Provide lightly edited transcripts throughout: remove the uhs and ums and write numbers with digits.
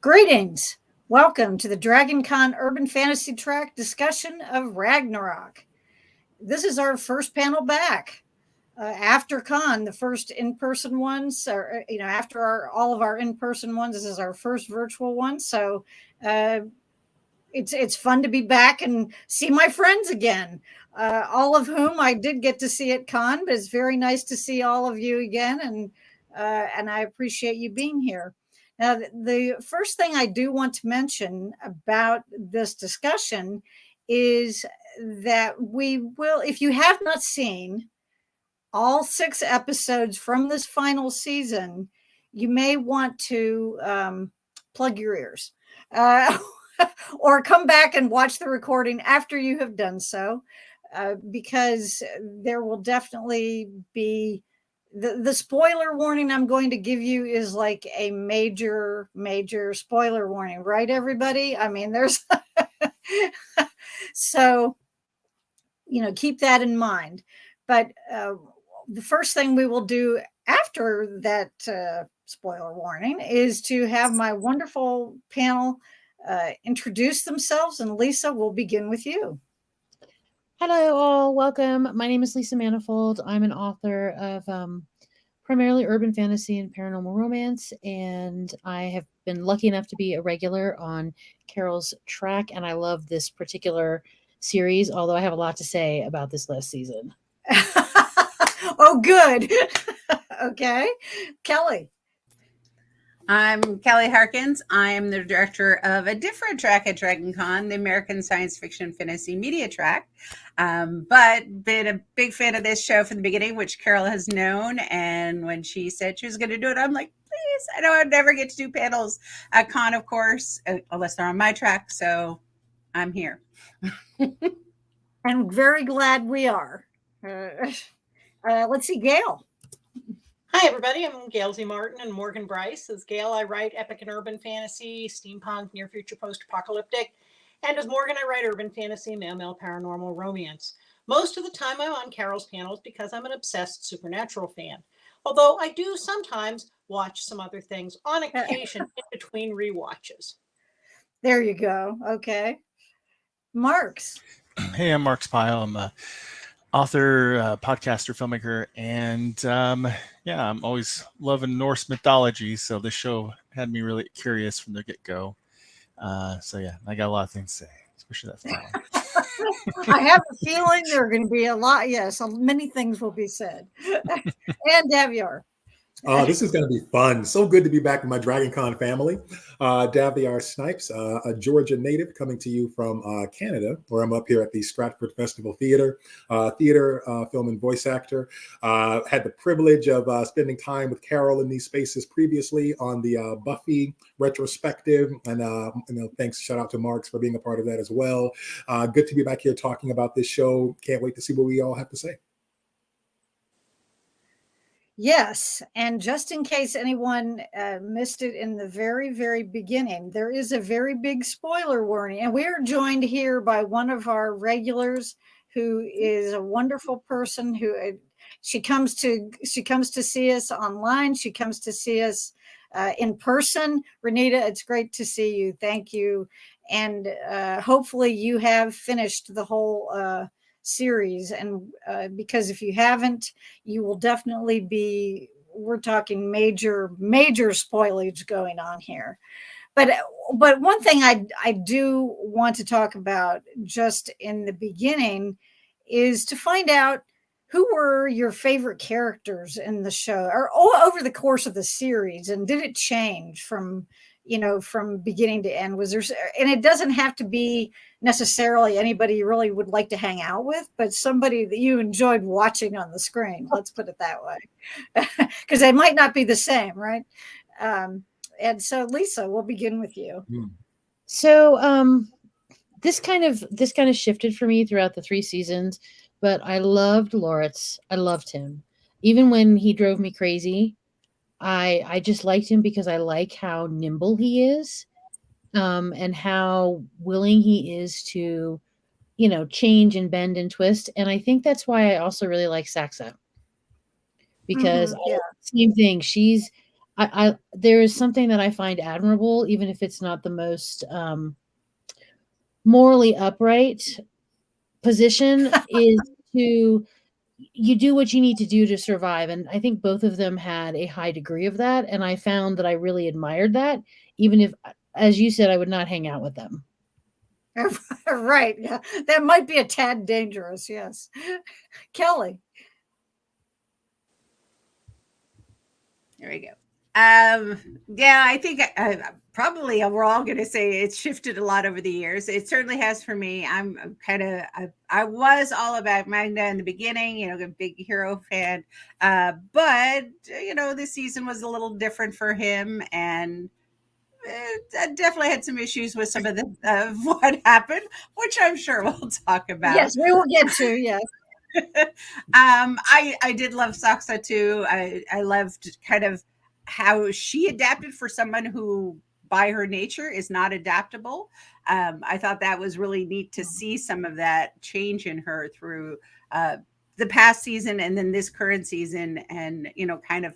Greetings. Welcome to the DragonCon Urban Fantasy Track discussion of Ragnarok. This is our first panel back after con, the first in-person ones, or after all of our in-person ones. This is our first virtual one, so it's fun to be back and see my friends again. All of whom I did get to see at con, but it's very nice to see all of you again, and I appreciate you being here. Now, the first thing I do want to mention about this discussion is that we will, if you have not seen all 6 episodes from this final season, you may want to plug your ears or come back and watch the recording after you have done so, because there will definitely be the spoiler warning I'm going to give you is like a major spoiler warning, right, everybody? I mean, there's so, keep that in mind. But the first thing we will do after that spoiler warning is to have my wonderful panel introduce themselves. And Lisa, we'll begin with you. Hello, all. Welcome. My name is Lisa Manifold. I'm an author of primarily urban fantasy and paranormal romance, and I have been lucky enough to be a regular on Carol's track, and I love this particular series, although I have a lot to say about this last season. Oh, good. Okay. Kelly. I'm Kelly Harkins. I'm the director of a different track at DragonCon, the American Science Fiction Fantasy Media Track, but been a big fan of this show from the beginning, which Carol has known. And when she said she was going to do it, I'm like, please, I know I'd never get to do panels at con, of course, unless they're on my track. So I'm here. I'm very glad we are. Let's see, Gail. Hi, everybody. I'm Gail Z. Martin and Morgan Bryce. As Gail, I write epic and urban fantasy, steampunk, near future, post-apocalyptic. And as Morgan, I write urban fantasy, male paranormal romance. Most of the time I'm on Carol's panels because I'm an obsessed supernatural fan. Although I do sometimes watch some other things on occasion in between rewatches. There you go. Okay. Marks. Hey, I'm Marks Pyle. I'm a author, podcaster, filmmaker, and I'm always loving Norse mythology. So this show had me really curious from the get-go. I got a lot of things to say, especially that final. I have a feeling there are going to be a lot. Yes, many things will be said. And Daviar. This is going to be fun. So good to be back with my DragonCon family. Daviar Snipes, a Georgia native coming to you from Canada, where I'm up here at the Stratford Festival Theater, film and voice actor. Had the privilege of spending time with Carol in these spaces previously on the Buffy retrospective. And, thanks, shout out to Marks for being a part of that as well. Good to be back here talking about this show. Can't wait to see what we all have to say. Yes, and just in case anyone missed it in the very, very beginning, there is a very big spoiler warning. And we are joined here by one of our regulars who is a wonderful person who she comes to see us online. She comes to see us in person. Renita, it's great to see you. Thank you. And hopefully you have finished the whole series, and because if you haven't, you will definitely be, we're talking major spoilage going on here. But one thing I do want to talk about just in the beginning is to find out who were your favorite characters in the show or over the course of the series, and did it change from beginning to end? Was there, and it doesn't have to be necessarily anybody you really would like to hang out with, but somebody that you enjoyed watching on the screen. Let's put it that way, because they might not be the same, right? And so, Lisa, we'll begin with you. So, this kind of shifted for me throughout the 3 seasons, but I loved Loritz. I loved him, even when he drove me crazy. I just liked him because I like how nimble he is, and how willing he is to, change and bend and twist. And I think that's why I also really like Saxa, because same thing. I there is something that I find admirable, even if it's not the most morally upright position, is to you do what you need to do to survive. And I think both of them had a high degree of that. And I found that I really admired that, even if, as you said, I would not hang out with them. Right. Yeah. That might be a tad dangerous. Yes. Kelly. There we go. Yeah, I think probably we're all going to say it's shifted a lot over the years. It certainly has for me. I'm kind of, I was all about Magna in the beginning, a big hero fan. But, this season was a little different for him. And I definitely had some issues with some of what happened, which I'm sure we'll talk about. Yes, we will get to, yes. I did love Saksa too. I loved kind of how she adapted for someone who by her nature is not adaptable. I thought that was really neat to see some of that change in her through the past season and then this current season, and kind of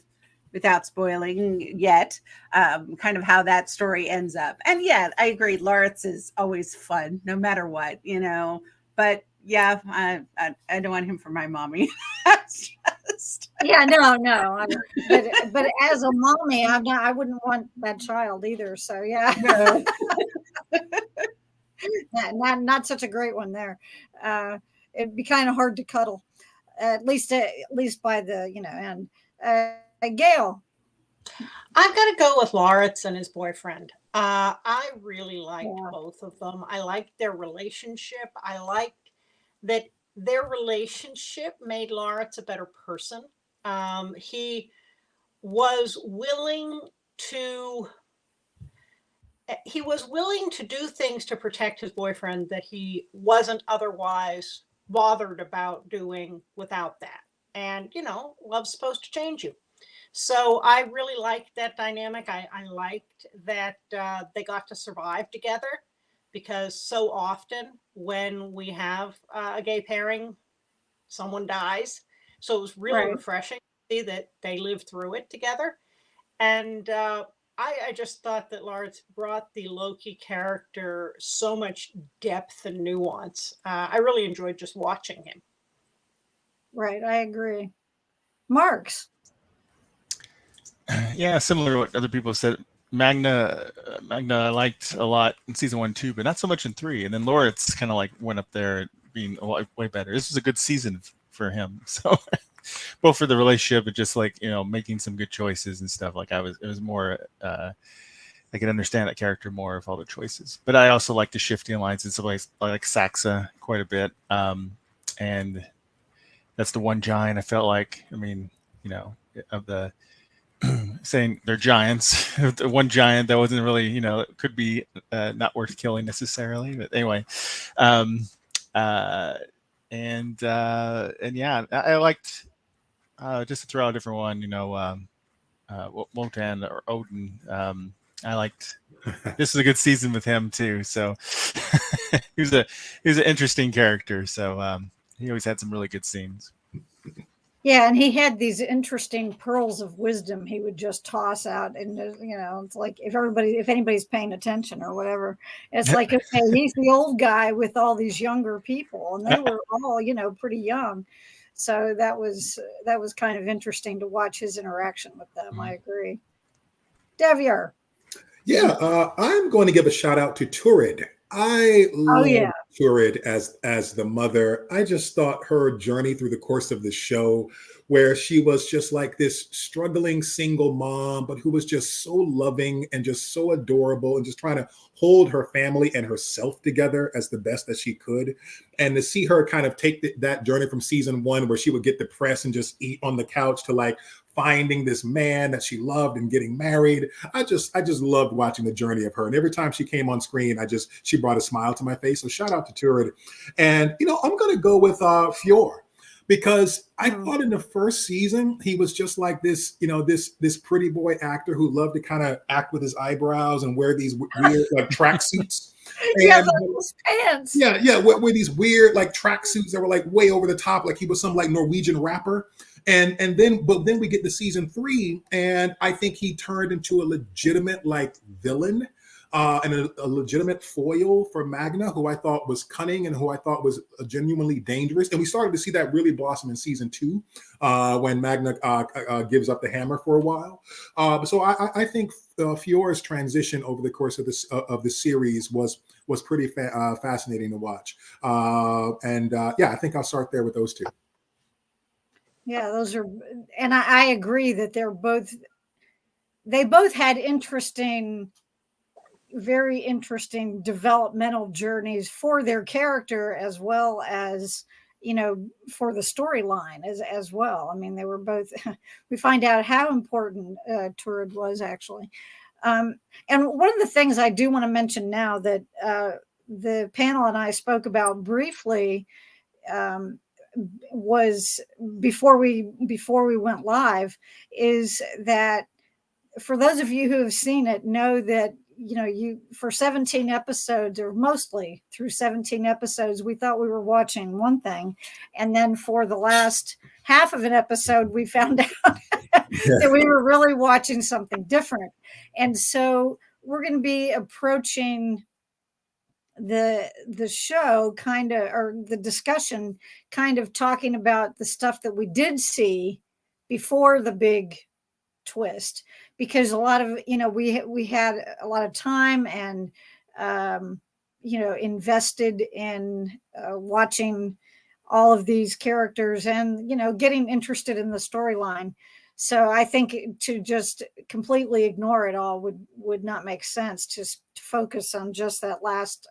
without spoiling yet, kind of how that story ends up. And yeah, I agree, Lawrence is always fun no matter what, but yeah, I don't want him for my mommy. That's just... Yeah, no. But as a mommy, I wouldn't want that child either. So yeah, No. not such a great one there. It'd be kind of hard to cuddle, at least by the end. Gail. I've got to go with Lawrence and his boyfriend. I really liked both of them. I liked their relationship. I liked that their relationship made Lawrence a better person. He was willing to do things to protect his boyfriend that he wasn't otherwise bothered about doing without that. And, love's supposed to change you. So I really liked that dynamic. I liked that they got to survive together, because so often when we have a gay pairing, someone dies. So it was really refreshing to see that they lived through it together. And I just thought that Lawrence brought the Loki character so much depth and nuance. I really enjoyed just watching him. Right, I agree. Marks. Yeah, similar to what other people said. Magna I liked a lot in season 1 too, but not so much in 3. And then Lawrence kind of like went up there being way better. This was a good season for him. So both for the relationship and just like, making some good choices and stuff. Like it was more, I could understand that character more of all the choices. But I also like the shifting alliances. So I like Saxa quite a bit. And that's the one giant I felt like, of the saying they're giants. The one giant that wasn't really, could be not worth killing necessarily. But anyway, and yeah, I liked just to throw out a different one. Wotan or Odin. I liked. This is a good season with him too. So he was an interesting character. So he always had some really good scenes. Yeah, and he had these interesting pearls of wisdom he would just toss out, and it's like if anybody's paying attention or whatever, it's like, okay, he's the old guy with all these younger people, and they were all pretty young, so that was kind of interesting to watch his interaction with them. I agree. Devier. Yeah, I'm going to give a shout out to Turid. I love Turid as the mother. I just thought her journey through the course of the show, where she was just like this struggling single mom, but who was just so loving and just so adorable and just trying to hold her family and herself together as the best that she could. And to see her kind of take that journey from season 1, where she would get depressed and just eat on the couch, to like finding this man that she loved and getting married. I just loved watching the journey of her. And every time she came on screen, she brought a smile to my face. So shout out to Turid. And, I'm going to go with Fjord, because I thought in the first season, he was just like this, this pretty boy actor who loved to kind of act with his eyebrows and wear these weird like tracksuits. Yeah, those pants. Yeah, wear these weird like tracksuits that were like way over the top, like he was some like Norwegian rapper. And then we get to season 3, and I think he turned into a legitimate like villain, and a legitimate foil for Magna, who I thought was cunning and who I thought was genuinely dangerous. And we started to see that really blossom in season 2, when Magna gives up the hammer for a while. So I think Fiore's transition over the course of the series was pretty fascinating to watch. Yeah, I think I'll start there with those two. Yeah, those are, and I agree that they both had very interesting developmental journeys for their character, as well as, for the storyline as well. I mean, they were both, we find out how important Turid was actually. And one of the things I do want to mention now that the panel and I spoke about briefly, was before we went live, is that for those of you who have seen it, know that for 17 episodes, or mostly through 17 episodes, we thought we were watching one thing, and then for the last half of an episode we found out that we were really watching something different. And so we're going to be approaching the show kind of, or the discussion kind of, talking about the stuff that we did see before the big twist, because a lot of we had a lot of time and invested in watching all of these characters and getting interested in the storyline. So I think to just completely ignore it all would not make sense. Just to focus on just that last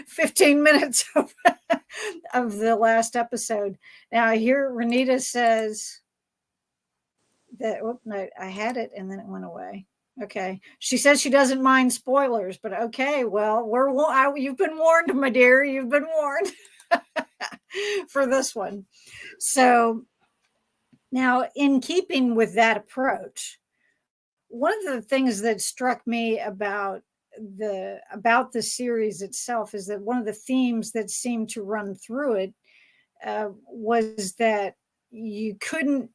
15 minutes of the last episode. Now here Renita says that, no, I had it and then it went away. Okay. She says she doesn't mind spoilers, but okay, well, you've been warned, my dear. You've been warned for this one. So now, in keeping with that approach, one of the things that struck me about the series itself is that one of the themes that seemed to run through it was that you couldn't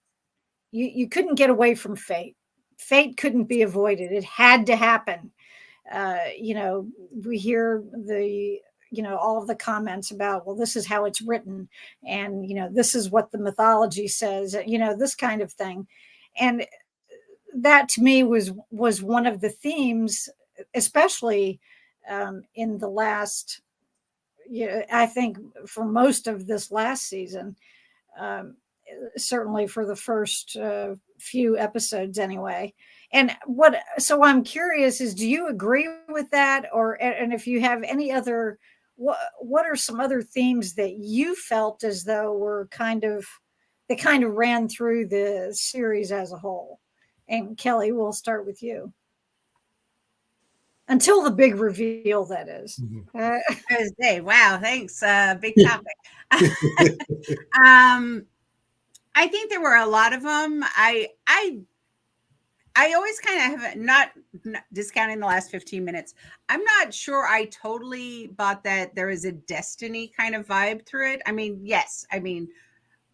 get away from fate. Fate couldn't be avoided. It had to happen. We hear all of the comments about, well, this is how it's written, and this is what the mythology says, this kind of thing. And that to me was one of the themes, especially in the last, I think for most of this last season, certainly for the first few episodes anyway. And so I'm curious is, do you agree with that? And if you have any other, what are some other themes that you felt as though were kind of ran through the series as a whole? And Kelly, we'll start with you. Until the big reveal, that is. Thursday. Wow, thanks. Big topic. I think there were a lot of them. I always kind of have, not discounting the last 15 minutes. I'm not sure I totally bought that there is a destiny kind of vibe through it. I mean, yes. I mean,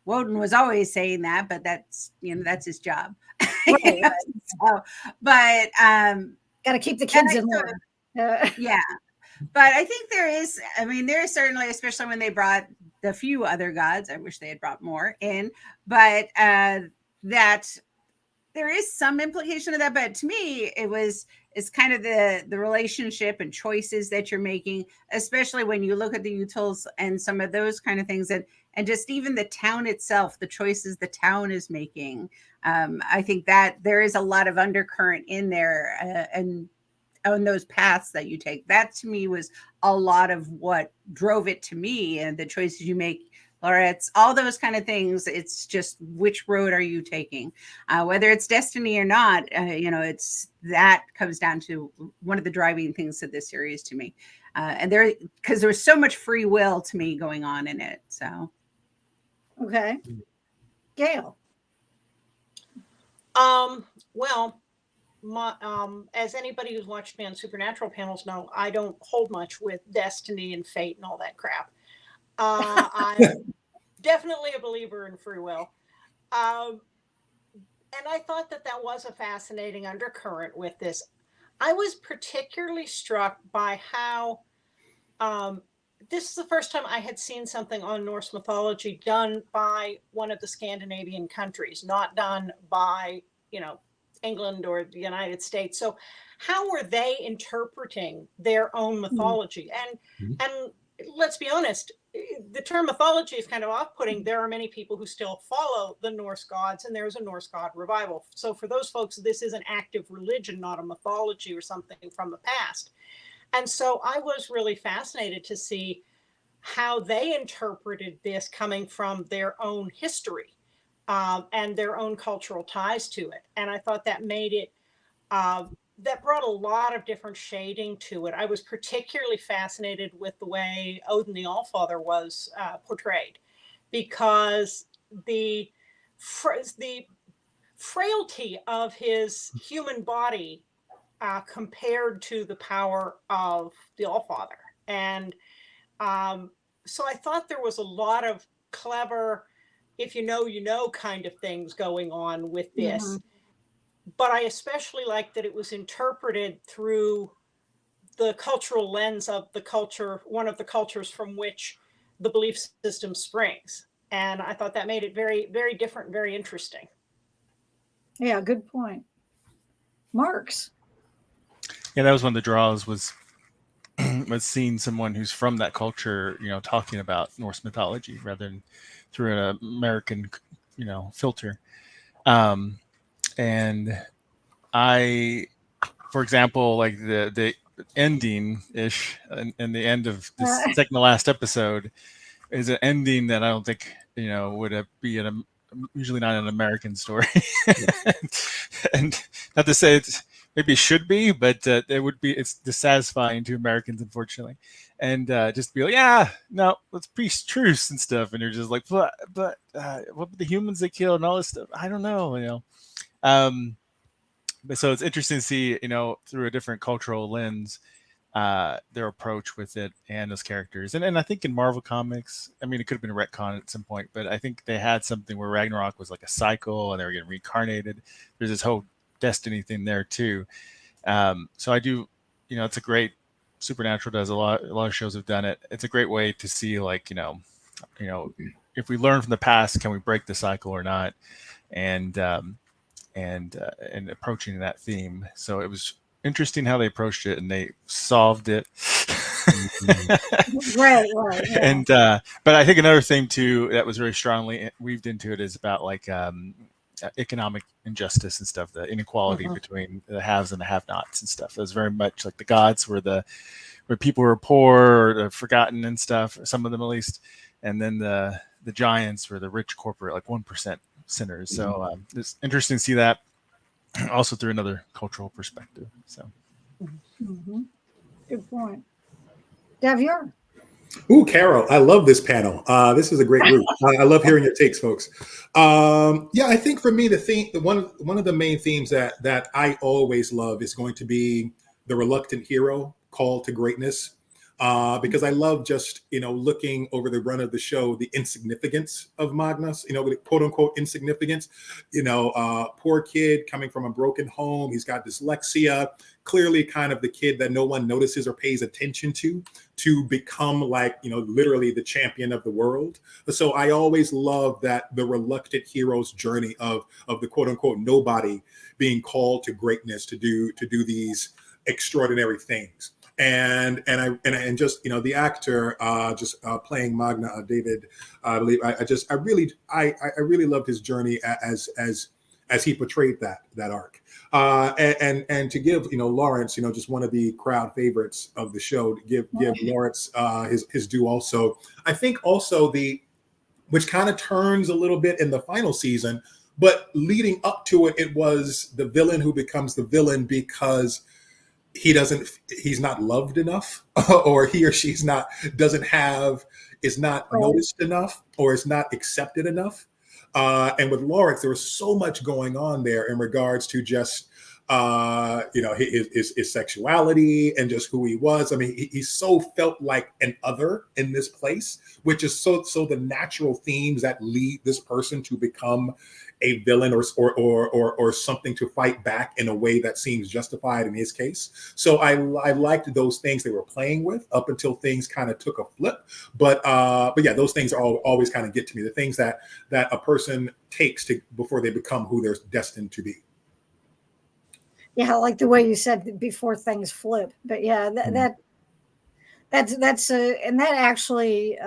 Woden was always saying that, but that's his job. Right. So, but got to keep the kids in there. Yeah. But I think there is certainly, especially when they brought the few other gods, I wish they had brought more in, but that there is some implication of that. But to me, it's kind of the relationship and choices that you're making, especially when you look at the Utils and some of those kind of things, and just even the town itself, the choices the town is making. I think that there is a lot of undercurrent in there, and on those paths that you take. That to me was a lot of what drove it to me, and the choices you make, Laura, it's all those kind of things. It's just, which road are you taking? Whether it's destiny or not, it's that comes down to one of the driving things of this series to me. And because there was so much free will to me going on in it. So. Okay. Gail. Well, as anybody who's watched me on Supernatural panels know, I don't hold much with destiny and fate and all that crap. I'm definitely a believer in free will. Um, and I thought that that was a fascinating undercurrent with this. I was particularly struck by how this is the first time I had seen something on Norse mythology done by one of the Scandinavian countries, not done by, you know, England or the United States. So how were they interpreting their own mythology? And let's be honest, the term mythology is kind of off-putting. There are many people who still follow the Norse gods, and there's a Norse god revival. So for those folks, this is an active religion, not a mythology or something from the past. And so I was really fascinated to see how they interpreted this coming from their own history and their own cultural ties to it. And I thought that made it, that brought a lot of different shading to it. I was particularly fascinated with the way Odin the Allfather was portrayed, because the the frailty of his human body compared to the power of the Allfather. And so I thought there was a lot of clever, if you know, you know, kind of things going on with this. Mhm. But I especially liked that it was interpreted through the cultural lens of the culture, one of the cultures from which the belief system springs. And I thought that made it very, very different, very interesting. Yeah, good point. Marks. Yeah, that was one of the draws was was seeing someone who's from that culture, you know, talking about Norse mythology rather than through an American, you know, filter. And I, for example, like the ending ish and the end of this second to last episode is an ending that I don't think, you know, would be usually not an American story. And not to say it's maybe it should be, but it would be, it's dissatisfying to Americans, unfortunately. And just be like, yeah, no, let's preach truce and stuff. And you're just like, but what about the humans they kill and all this stuff? I don't know, you know. But so it's interesting to see, you know, through a different cultural lens, their approach with it and those characters. And I think in Marvel Comics, I mean, it could have been a retcon at some point, but I think they had something where Ragnarok was like a cycle and they were getting reincarnated. There's this whole destiny thing there too. So I do, you know, it's a great, Supernatural does a lot of shows have done it. It's a great way to see, like, you know, if we learn from the past, can we break the cycle or not? And approaching that theme. So it was interesting how they approached it and they solved it. Right. Yeah. And but I think another thing too that was very strongly weaved into it is about like economic injustice and stuff, the inequality between the haves and the have-nots and stuff. It was very much like the gods were where people were poor or forgotten and stuff, some of them at least, and then the giants were the rich corporate, like 1% sinners. So it's interesting to see that also through another cultural perspective. So Good point. Daviar. Ooh, Carol, I love this panel. This is a great group. I love hearing your takes, folks. Yeah, I think for me, one of the main themes that I always love is going to be the reluctant hero called to greatness. Because I love just, you know, looking over the run of the show, the insignificance of Magnus, you know, the quote unquote insignificance, you know, poor kid coming from a broken home. He's got dyslexia, clearly kind of the kid that no one notices or pays attention to become like, you know, literally the champion of the world. So I always love that the reluctant hero's journey of the quote unquote nobody being called to greatness to do these extraordinary things. And just, you know, the actor playing Magna, David, I believe, I really loved his journey as he portrayed that arc. And to give, you know, Lawrence, you know, just one of the crowd favorites of the show, to give Lawrence his due also. I think also which kind of turns a little bit in the final season, but leading up to it, it was the villain who becomes the villain because he's not loved enough, or he or she's is not noticed enough, or is not accepted enough. And with Lawrence, there was so much going on there in regards to just his sexuality and just who he was. I mean, he so felt like an other in this place, which is so the natural themes that lead this person to become a villain or something to fight back in a way that seems justified in his case. So I liked those things they were playing with up until things kind of took a flip. But yeah, those things always kind of get to me. The things that a person takes to before they become who they're destined to be. Yeah, like the way you said before things flip. But yeah, that's and that actually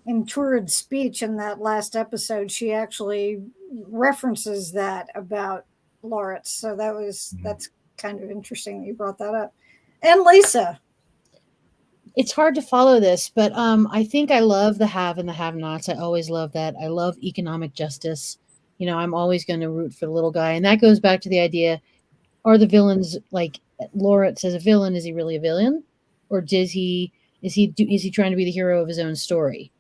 in Turid's speech in that last episode, she actually references that about Lawrence. So that's kind of interesting that you brought that up. And Lisa. It's hard to follow this, but I think I love the have and the have-nots. I always love that. I love economic justice. I'm always going to root for the little guy, and that goes back to the idea: are the villains like Lawrence as a villain? Is he really a villain, or is he trying to be the hero of his own story?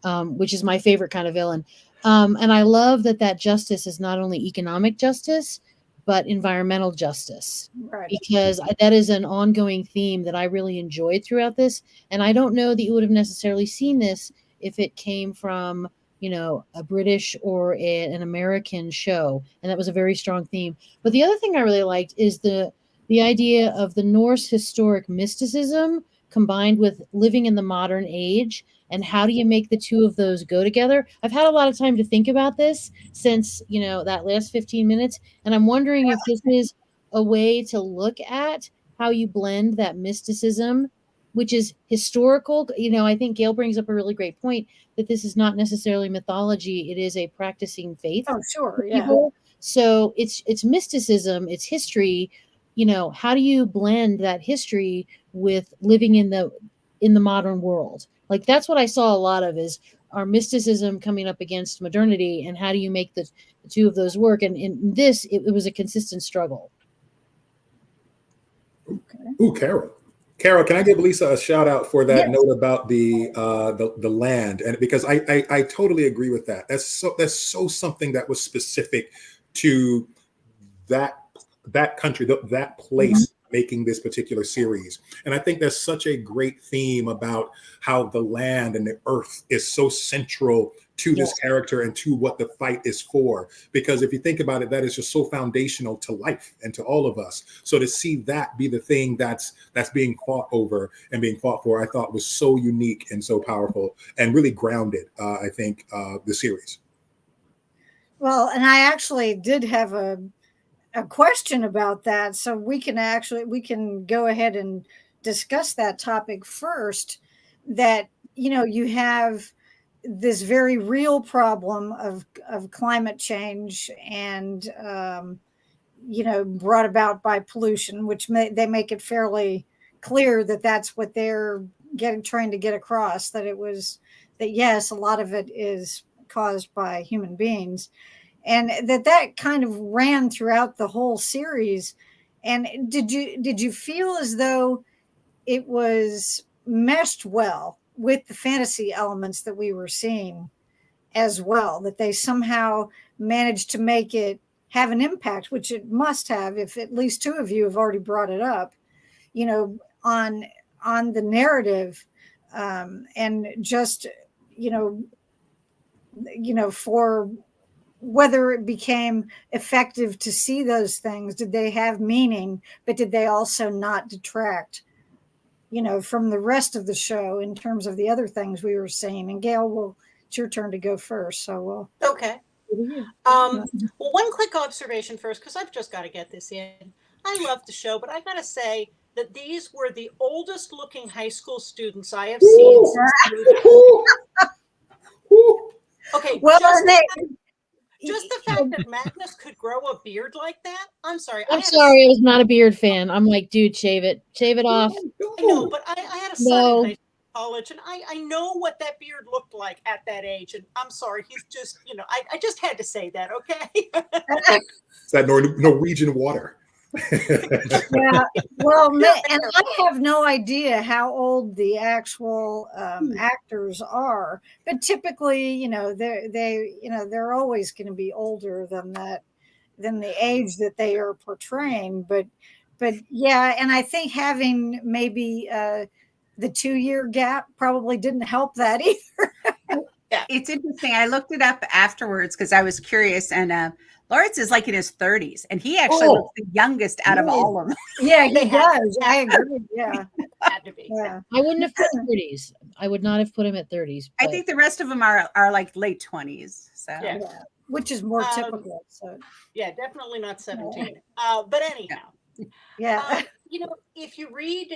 Which is my favorite kind of villain. And I love that justice is not only economic justice, but environmental justice. Right. Because that is an ongoing theme that I really enjoyed throughout this. And I don't know that you would have necessarily seen this if it came from, a British or an American show. And that was a very strong theme. But the other thing I really liked is the idea of the Norse historic mysticism combined with living in the modern age. And how do you make the two of those go together? I've had a lot of time to think about this since, that last 15 minutes. And I'm wondering if this is a way to look at how you blend that mysticism, which is historical. I think Gail brings up a really great point that this is not necessarily mythology. It is a practicing faith. Oh, sure. Yeah. People. So it's mysticism, it's history. How do you blend that history with living in the modern world? Like, that's what I saw a lot of, is our mysticism coming up against modernity, and how do you make the two of those work? And in this, it was a consistent struggle. Okay. Ooh, Carol, can I give Lisa a shout out for that note about the land? And because I totally agree with that. That's so something that was specific to that country, that place, making this particular series. And I think that's such a great theme about how the land and the earth is so central to this character and to what the fight is for. Because if you think about it, that is just so foundational to life and to all of us. So to see that be the thing that's being fought over and being fought for, I thought was so unique and so powerful and really grounded, I think, the series. Well, and I actually did have a question about that, so we can go ahead and discuss that topic first. That you have this very real problem of climate change, and brought about by pollution, which they make it fairly clear that that's what they're trying to get across, that yes, a lot of it is caused by human beings. And that kind of ran throughout the whole series. And did you feel as though it was meshed well with the fantasy elements that we were seeing as well, that they somehow managed to make it have an impact, which it must have, if at least two of you have already brought it up, on the narrative, and just for whether it became effective to see those things. Did they have meaning, but did they also not detract, from the rest of the show in terms of the other things we were seeing? And Gail, it's your turn to go first. So okay. Well, one quick observation first, because I've just got to get this in. I love the show, but I got to say that these were the oldest looking high school students I have seen since. Okay, well, just the fact that Magnus could grow a beard like that. I'm sorry. I was not a beard fan. I'm like, dude, shave it off. I know, but I had a son in high school, college, and I know what that beard looked like at that age. And I'm sorry, he's just, I just had to say that, okay? It's that Norwegian water. Yeah, well, and I have no idea how old the actual actors are, but typically, they're always going to be older than that than the age that they are portraying. But yeah, and I think having maybe the 2-year gap probably didn't help that either. It's interesting. I looked it up afterwards because I was curious, and Lawrence is like in his 30s, and he actually looks the youngest out of all of them. Yeah, he They had- does. I agree. Yeah, Had to be. yeah. I wouldn't have put 30s. I would not have put him at 30s. I but- think the rest of them are like late 20s. So Yeah. Yeah, which is more Um, typical. So Yeah, definitely not 17. But anyhow, yeah, if you read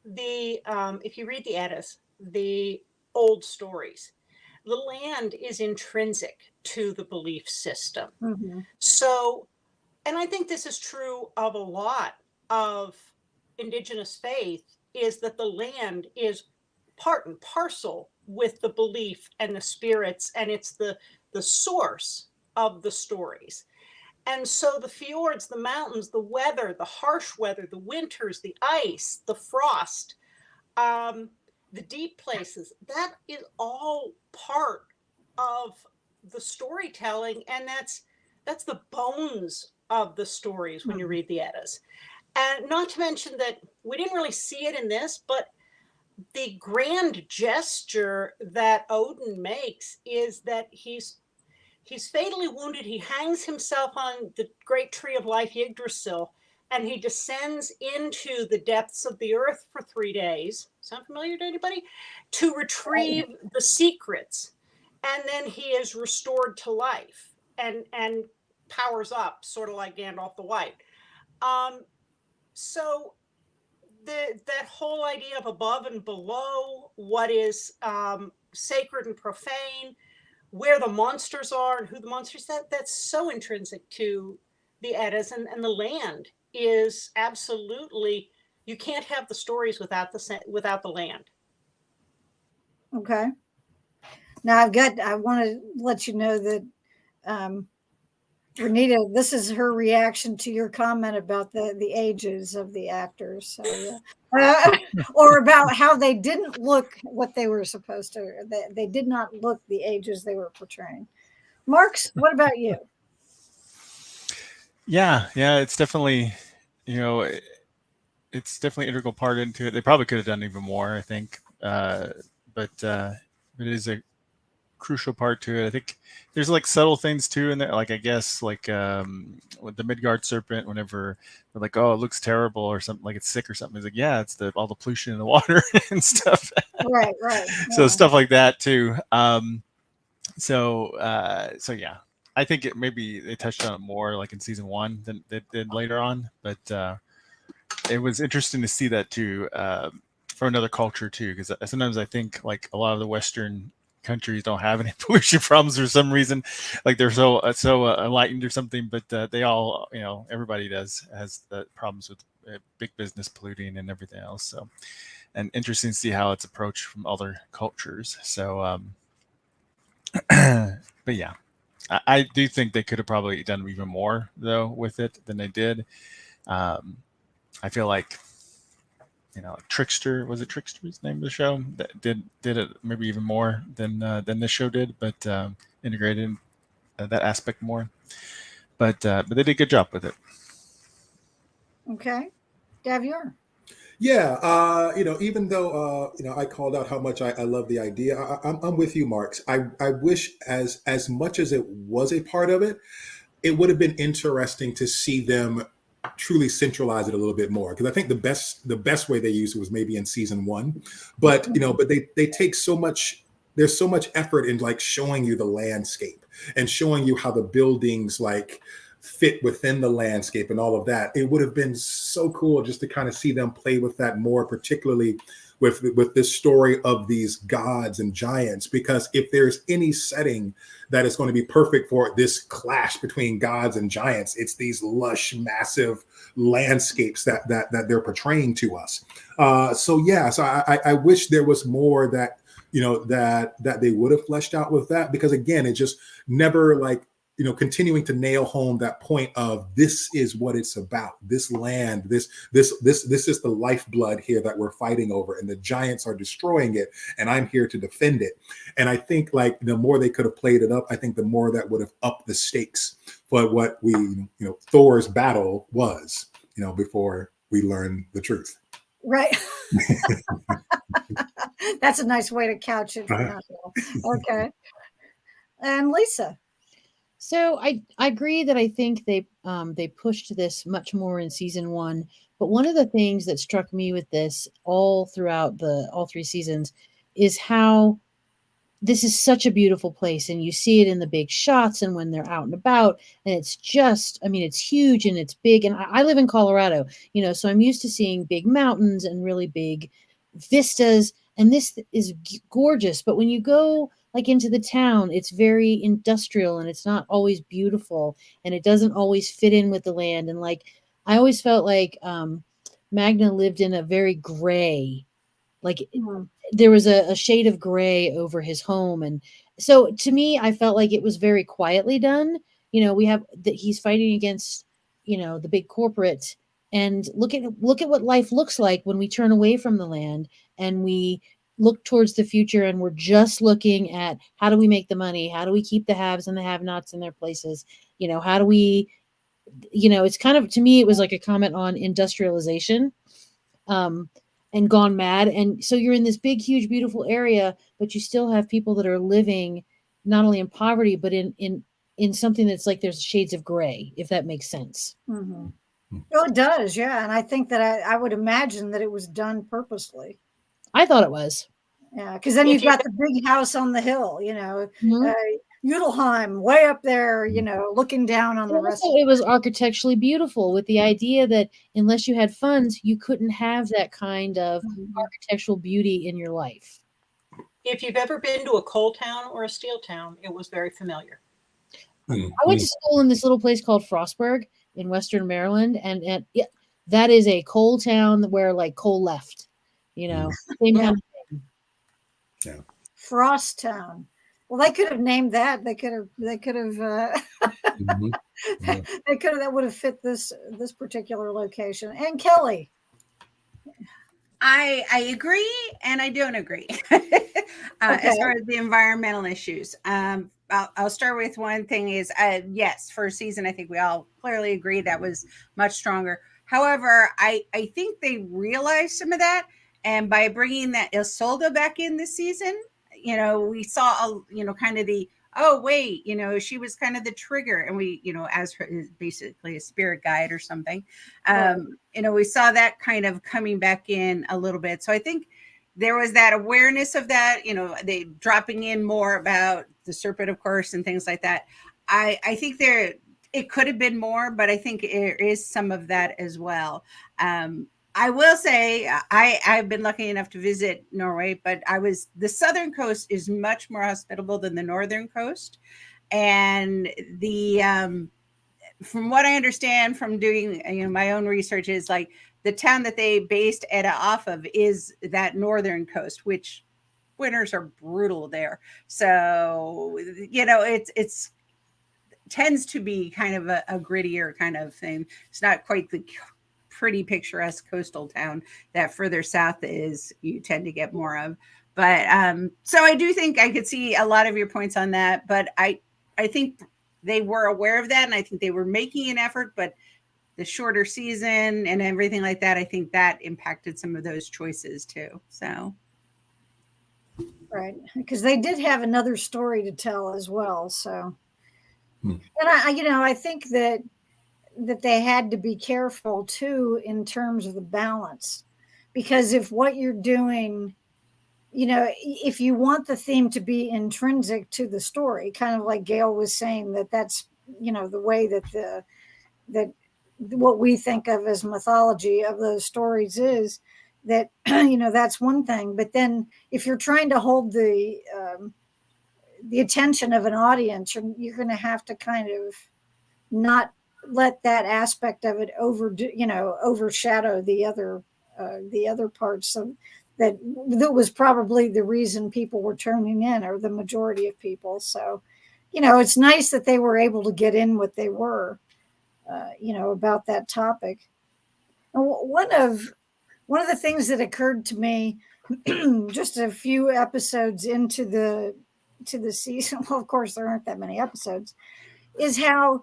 the Eddas, the old stories, the land is intrinsic to the belief system. Mhm. So, and I think this is true of a lot of indigenous faith, is that the land is part and parcel with the belief and the spirits, and it's the source of the stories. And so the fjords, the mountains, the weather, the harsh weather, the winters, the ice, the frost, the deep places, that is all part of the storytelling. And that's the bones of the stories when you read the Eddas. And not to mention that we didn't really see it in this, but the grand gesture that Odin makes is that he's fatally wounded. He hangs himself on the great tree of life, Yggdrasil, and he descends into the depths of the earth for 3 days. Sound familiar to anybody? To retrieve the secrets. And then he is restored to life and powers up, sort of like Gandalf the White. So that whole idea of above and below, what is sacred and profane, where the monsters are and who the monsters, that's so intrinsic to the Eddas, and the land is absolutely, you can't have the stories without the land. Okay. Now I want to let you know that Renita, this is her reaction to your comment about the ages of the actors. So, or about how they didn't look what they were supposed to. They did not look the ages they were portraying. Marks, what about you? Yeah, it's definitely, it's definitely integral part into it. They probably could have done even more, I think, but it is a crucial part to it. I think there's like subtle things too in there, like I guess like with the Midgard serpent, whenever they're like, oh, it looks terrible or something, like it's sick or something, it's like, yeah, it's all the pollution in the water and stuff. Right. So Yeah. stuff like that too. So yeah, I think maybe they touched on it more like in season 1 than they did later on, but it was interesting to see that too, from another culture too, because sometimes I think like a lot of the Western countries don't have any pollution problems for some reason, like they're so enlightened or something, but they all, everybody has the problems with big business polluting and everything else. So, and interesting to see how it's approached from other cultures. So, but yeah, I do think they could have probably done even more though with it than they did. I feel like, Trickster, was it Trickster's name of the show, that did it maybe even more than this show did, but integrated that aspect more. But they did a good job with it. Okay. Davior. Yeah, even though I called out how much I love the idea, I'm with you, Marks. I wish as much as it was a part of it, it would have been interesting to see them truly centralize it a little bit more, because I think the best way they used it was maybe in season 1, but they take so much. There's so much effort in like showing you the landscape and showing you how the buildings like fit within the landscape and all of that. It would have been so cool just to kind of see them play with that more, particularly with this story of these gods and giants, because if there's any setting that is going to be perfect for this clash between gods and giants, it's these lush, massive landscapes that they're portraying to us. So I wish there was more that that they would have fleshed out with that, because again, it just never like continuing to nail home that point of this is what it's about. This land, this is the lifeblood here that we're fighting over, and the giants are destroying it, and I'm here to defend it. And I think like the more they could have played it up, I think the more that would have upped the stakes for what Thor's battle was, before we learn the truth. Right. That's a nice way to couch it. Okay. And Lisa. So I agree that I think they pushed this much more in season 1. But one of the things that struck me with this all throughout all 3 seasons is how this is such a beautiful place, and you see it in the big shots and when they're out and about, and it's just, I mean, it's huge and it's big. And I live in Colorado, so I'm used to seeing big mountains and really big vistas, and this is gorgeous. But when you go like into the town, it's very industrial and it's not always beautiful, and it doesn't always fit in with the land. And like, I always felt like Magna lived in a very gray, like there was a shade of gray over his home. And so to me, I felt like it was very quietly done. We have that he's fighting against, the big corporate, and look at what life looks like when we turn away from the land and we look towards the future, and we're just looking at how do we make the money? How do we keep the haves and the have-nots in their places? How do we, it's kind of, to me, it was like a comment on industrialization. And gone mad. And so you're in this big, huge, beautiful area, but you still have people that are living not only in poverty, but in something that's like there's shades of gray, if that makes sense. Mm-hmm. Oh, it does, yeah. And I think that I would imagine that it was done purposely. I thought it was. Yeah, because then you've got the big house on the hill, Udelheim way up there, looking down on the rest. It was architecturally beautiful, with the idea that unless you had funds, you couldn't have that kind of architectural beauty in your life. If you've ever been to a coal town or a steel town, it was very familiar. I went to school in this little place called Frostburg in Western Maryland, and yeah, that is a coal town where like coal left, same kind of thing. Yeah. Frost Town. Well, they could have named that. They could have. They could have. They could have. That would have fit this particular location. And Kelly. I agree and I don't agree as far as the environmental issues. I'll start with one thing is, yes, first season, I think we all clearly agree that was much stronger. However, I think they realized some of that. And by bringing that Isolde back in this season, we saw, kind of the, oh, wait, she was kind of the trigger. And we, as her, basically a spirit guide or something, we saw that kind of coming back in a little bit. So I think there was that awareness of that, they dropping in more about the serpent, of course, and things like that. I think it could have been more, but I think there is some of that as well. I will say I've been lucky enough to visit Norway, but the southern coast is much more hospitable than the northern coast. And from what I understand from doing my own research is like the town that they based Edda off of is that northern coast, which winters are brutal there. So, it's tends to be kind of a grittier kind of thing. It's not quite the pretty picturesque coastal town that further south you tend to get more of. But so I do think I could see a lot of your points on that, but I think they were aware of that, and I think they were making an effort, but the shorter season and everything like that, I think that impacted some of those choices too. So right, because they did have another story to tell as well. So and I think that they had to be careful too in terms of the balance, because if what you're doing, if you want the theme to be intrinsic to the story, kind of like Gail was saying, that's the way that that what we think of as mythology of those stories is that that's one thing. But then if you're trying to hold the attention of an audience, you're going to have to kind of not let that aspect of it overshadow the other parts of that was probably the reason people were turning in, or the majority of people. So it's nice that they were able to get in what they were, about that topic. And one of the things that occurred to me just a few episodes into the season, well, of course there aren't that many episodes, is how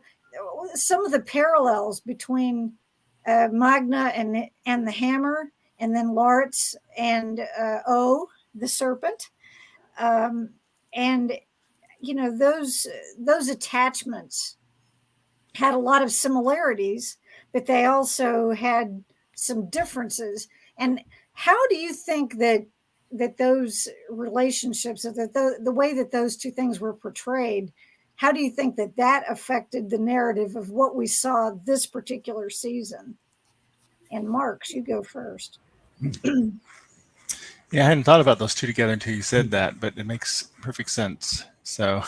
some of the parallels between Magna and the hammer, and then Laurits and O, the serpent, and those attachments had a lot of similarities, but they also had some differences. And how do you think that those relationships, that the way that those two things were portrayed, how do you think that affected the narrative of what we saw this particular season? And Marks, you go first. Yeah, I hadn't thought about those two together until you said that, but it makes perfect sense. So,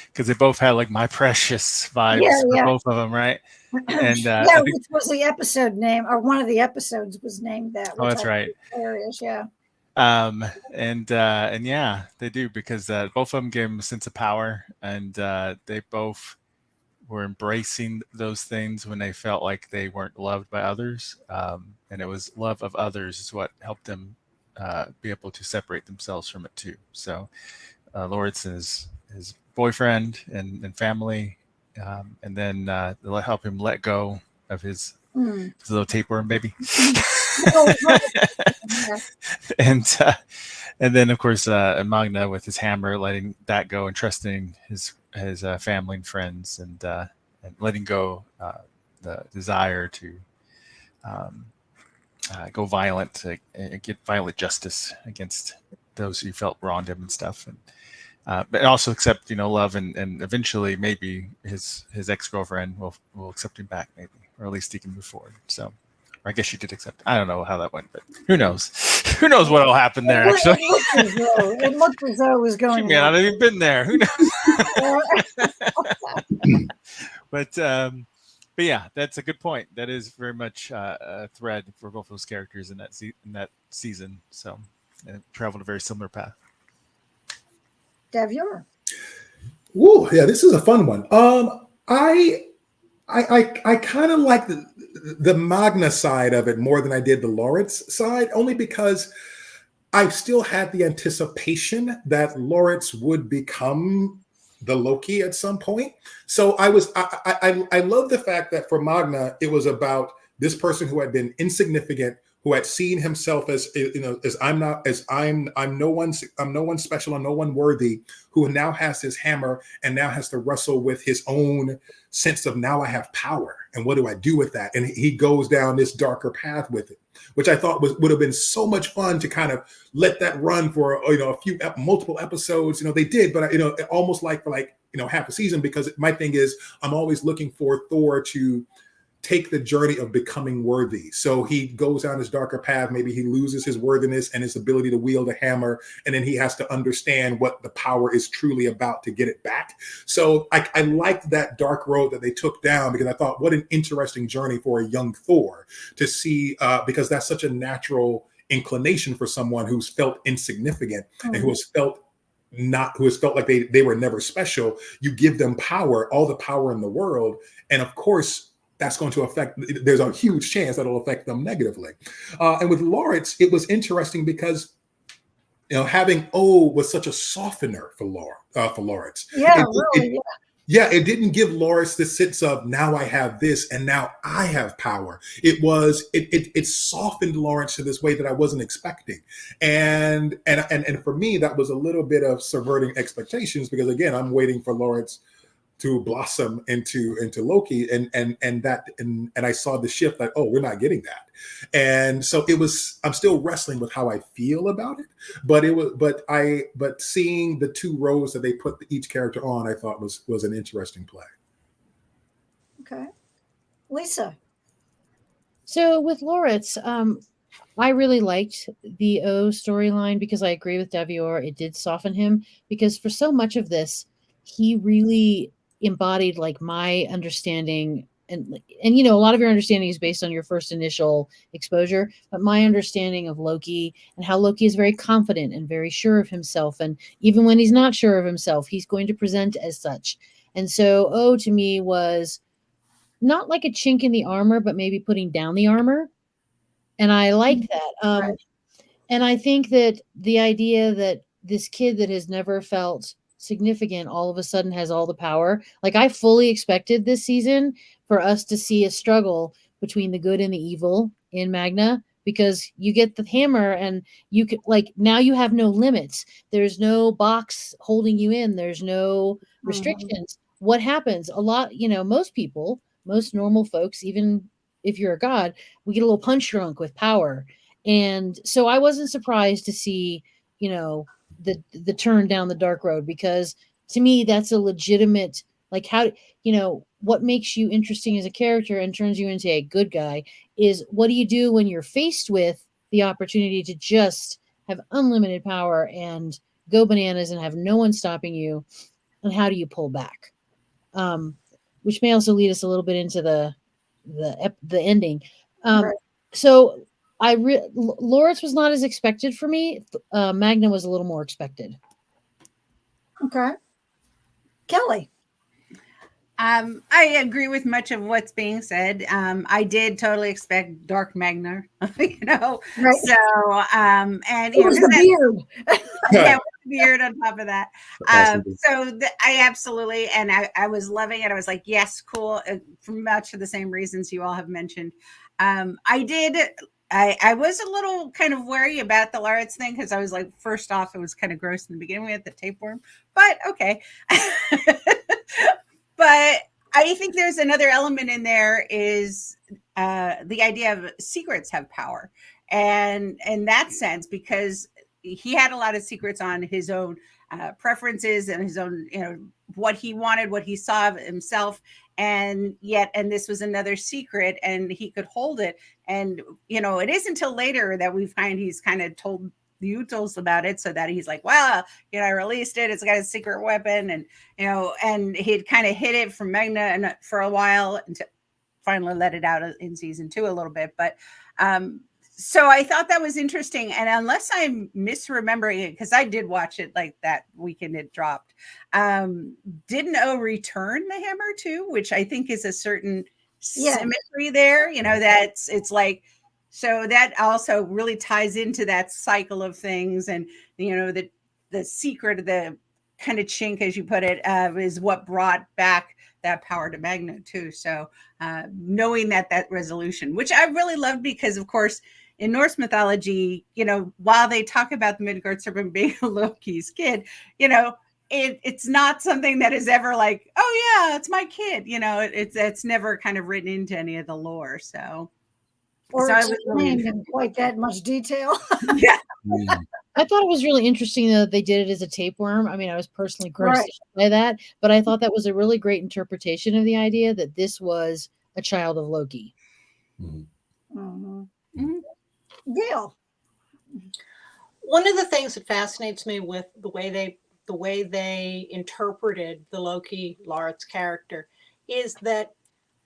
because they both had like my precious vibes for both of them, right? And which was the episode name, or one of the episodes was named that. Oh, that's right. Hilarious, yeah. And yeah, they do, because both of them gave them a sense of power, and they both were embracing those things when they felt like they weren't loved by others. And it was love of others is what helped them be able to separate themselves from it too. So Laurits is his boyfriend and family, and then they'll help him let go of his little tapeworm baby. And then of course Magna with his hammer, letting that go and trusting his family and friends, and letting go the desire to go violent, get violent justice against those who felt wronged him and stuff, and but also accept love, and eventually maybe his ex-girlfriend will accept him back, maybe, or at least he can move forward. So, or I guess she did accept. I don't know how that went, but who knows? Who knows what will happen there? Actually, it looked as though it was going. Man, I've even been there. Who knows? But yeah, that's a good point. That is very much a thread for both those characters in that season. So, and traveled a very similar path. Devior. Ooh, yeah, this is a fun one. I kind of like the Magna side of it more than I did the Laurits side, only because I still had the anticipation that Laurits would become the Loki at some point. So I love the fact that for Magna, it was about this person who had been insignificant, who had seen himself as I'm no one special, I'm no one worthy, who now has his hammer and now has to wrestle with his own sense of, now I have power, and what do I do with that? And he goes down this darker path with it, which I thought would have been so much fun to kind of let that run for multiple episodes. They did, but almost like for half a season, because my thing is I'm always looking for Thor to take the journey of becoming worthy. So he goes down his darker path. Maybe he loses his worthiness and his ability to wield a hammer, and then he has to understand what the power is truly about to get it back. So I liked that dark road that they took down, because I thought, what an interesting journey for a young Thor to see, because that's such a natural inclination for someone who's felt insignificant and who has felt like they were never special. You give them power, all the power in the world, and of course that's going to there's a huge chance that it'll affect them negatively. And with Laurits, it was interesting because having O was such a softener for Laurits. It didn't give Laurits the sense of, now I have this and now I have power. It softened Laurits to this way that I wasn't expecting. And for me, that was a little bit of subverting expectations, because again, I'm waiting for Laurits to blossom into Loki, and I saw the shift, like, oh, we're not getting that. And so I'm still wrestling with how I feel about it, but seeing the two roles that they put each character on, I thought was an interesting play. Okay. Lisa. So with Laurits, I really liked the O storyline, because I agree with Devior. It did soften him, because for so much of this, he really embodied like my understanding and you know, a lot of your understanding is based on your first initial exposure, but my understanding of Loki and how Loki is very confident and very sure of himself, and even when he's not sure of himself, he's going to present as such. And so O to me was not like a chink in the armor, but maybe putting down the armor. And I liked that. Right. And I think that the idea that this kid that has never felt significant all of a sudden has all the power. Like, I fully expected this season for us to see a struggle between the good and the evil in Magna, because you get the hammer and you could, like, now you have no limits. There's no box holding you in. There's no restrictions. What happens? A lot, you know, most people, most normal folks, even if you're a god, we get a little punch drunk with power. And so I wasn't surprised to see, you know, the turn down the dark road, because to me that's a legitimate, like, how, you know, what makes you interesting as a character and turns you into a good guy is what do you do when you're faced with the opportunity to just have unlimited power and go bananas and have no one stopping you, and how do you pull back? Which may also lead us a little bit into the ending. Right. So Loritz was not as expected for me. Magna was a little more expected. Okay. Kelly. I agree with much of what's being said. I did totally expect Dark Magna, you know. Right. So, and It you know, was 'cause the that- beard. yeah, with the beard on top of that. Absolutely. I absolutely, and I was loving it. I was like, yes, cool, for much for the same reasons you all have mentioned. I did. I was a little kind of wary about the Laretz thing, because I was like, first off, it was kind of gross in the beginning. We had the tapeworm, but okay. But I think there's another element in there, is the idea of secrets have power. And in that sense, because he had a lot of secrets on his own preferences and his own, you know, what he wanted, what he saw of himself. And this was another secret, and he could hold it. And, you know, it isn't until later that we find he's kind of told the Utils about it, so that he's like, well, you know, I released it. It's got a secret weapon. And, you know, and he'd kind of hid it from Magna and for a while, until finally let it out in season 2 a little bit. But so I thought that was interesting. And unless I'm misremembering it, because I did watch it like that weekend it dropped, didn't O return the hammer too, which I think is a certain symmetry there, you know, it's like, so that also really ties into that cycle of things. And, you know, the secret of the kind of chink, as you put it, is what brought back that power to Magna too. So knowing that resolution, which I really loved, because of course in Norse mythology, you know, while they talk about the Midgard serpent being Loki's kid, you know, it's not something that is ever like, oh yeah, it's my kid. You know, it's never kind of written into any of the lore. So, Or I was really explained in quite that much detail. yeah. I thought it was really interesting that they did it as a tapeworm. I mean, I was personally grossed Right. out by that, but I thought that was a really great interpretation of the idea that this was a child of Loki. Mhm. Mhm. Gail. One of the things that fascinates me with the way they interpreted the Loki Laritz character is that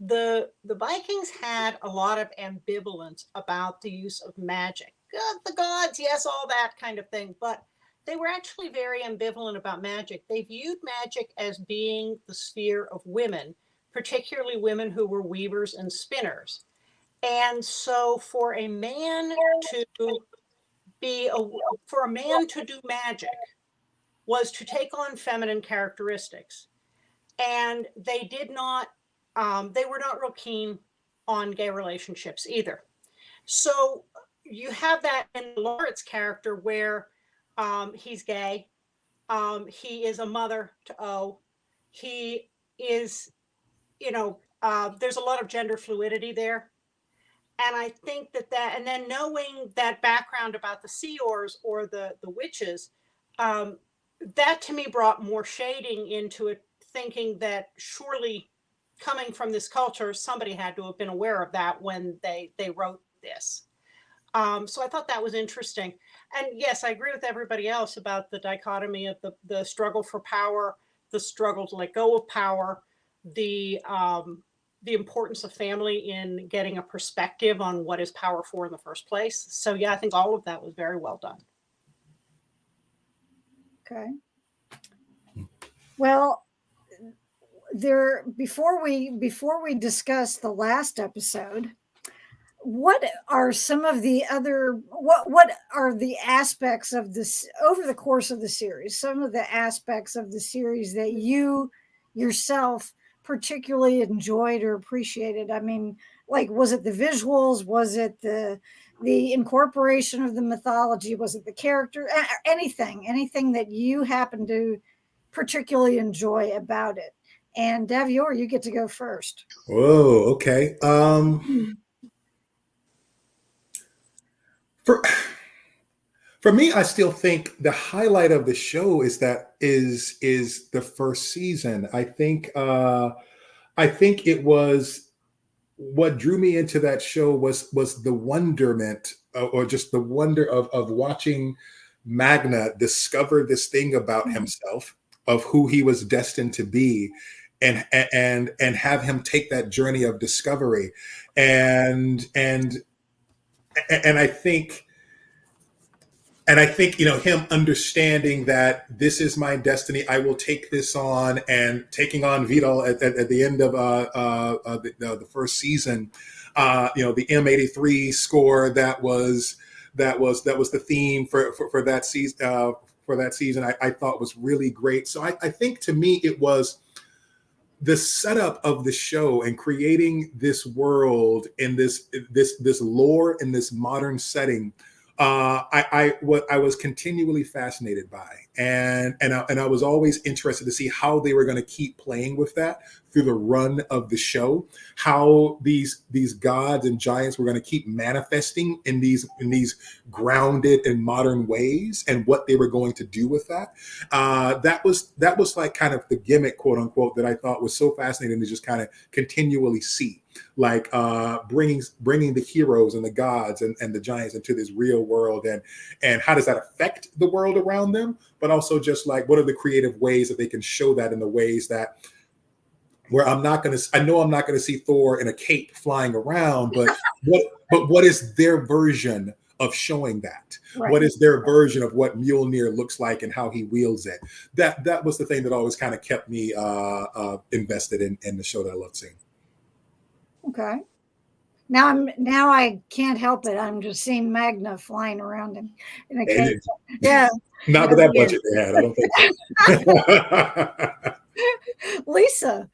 the Vikings had a lot of ambivalence about the use of magic. The gods, yes, all that kind of thing, but they were actually very ambivalent about magic. They viewed magic as being the sphere of women, particularly women who were weavers and spinners. And so for a man to do magic was to take on feminine characteristics. And they were not real keen on gay relationships either. So you have that in Laurit's character where he's gay. He is a mother to O. He is, you know, there's a lot of gender fluidity there. And I think and then knowing that background about the Seors or the witches, that to me brought more shading into it, thinking that surely coming from this culture, somebody had to have been aware of that when they wrote this. So I thought that was interesting. And yes, I agree with everybody else about the dichotomy of the struggle for power, the struggle to let go of power, the the importance of family in getting a perspective on what is Power 4 in the first place. So yeah, I think all of that was very well done. Okay. Well, there before we discuss the last episode, what are some of the other what are the aspects of this over the course of the series? Some of the aspects of the series that you yourself particularly enjoyed or appreciated? I mean, like, was it the visuals? Was it the incorporation of the mythology? Was it the character? Anything that you happen to particularly enjoy about it? And Davior, you get to go first. Whoa, okay. For for me, I still think the highlight of the show is the first season. I think it was what drew me into that show was the wonderment or just the wonder of watching Magna discover this thing about himself, of who he was destined to be, and have him take that journey of discovery, and and I think him understanding that this is my destiny. I will take this on, and taking on Vital at the end of the first season. The M83 score that was the theme for that season. I thought was really great. So I think to me it was the setup of the show and creating this world in this lore in this modern setting. What I was continually fascinated by, and I was always interested to see how they were going to keep playing with that through the run of the show. How these gods and giants were going to keep manifesting in these grounded and modern ways, and what they were going to do with that. That was like kind of the gimmick, quote unquote, that I thought was so fascinating to just kind of continually see. Like bringing the heroes and the gods and the giants into this real world, and how does that affect the world around them, but also just like what are the creative ways that they can show that in the ways that where I know I'm not gonna see Thor in a cape flying around, but what is their version of showing that? Right. What is their version of what Mjolnir looks like and how he wields it? That was the thing that always kind of kept me invested in the show that I loved seeing. Okay. Now I can't help it. I'm just seeing Magna flying around in a cave. Yeah. Not with that budget they had, I don't think. Lisa.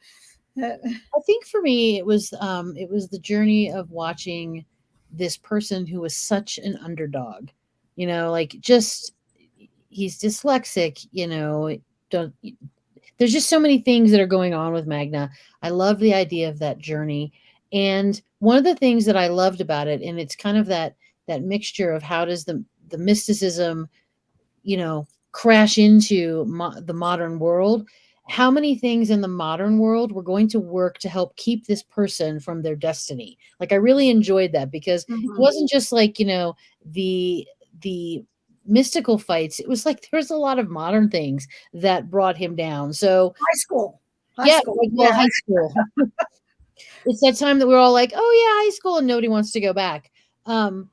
I think for me it was the journey of watching this person who was such an underdog. Like, just he's dyslexic, don't there's just so many things that are going on with Magna. I love the idea of that journey. And one of the things that I loved about it, and it's kind of that mixture of how does the mysticism, crash into the modern world. How many things in the modern world were going to work to help keep this person from their destiny? Like, I really enjoyed that, because it wasn't just like, the mystical fights. It was like there's a lot of modern things that brought him down. So high school. High school. It's that time that we're all like, oh yeah, high school, and nobody wants to go back. And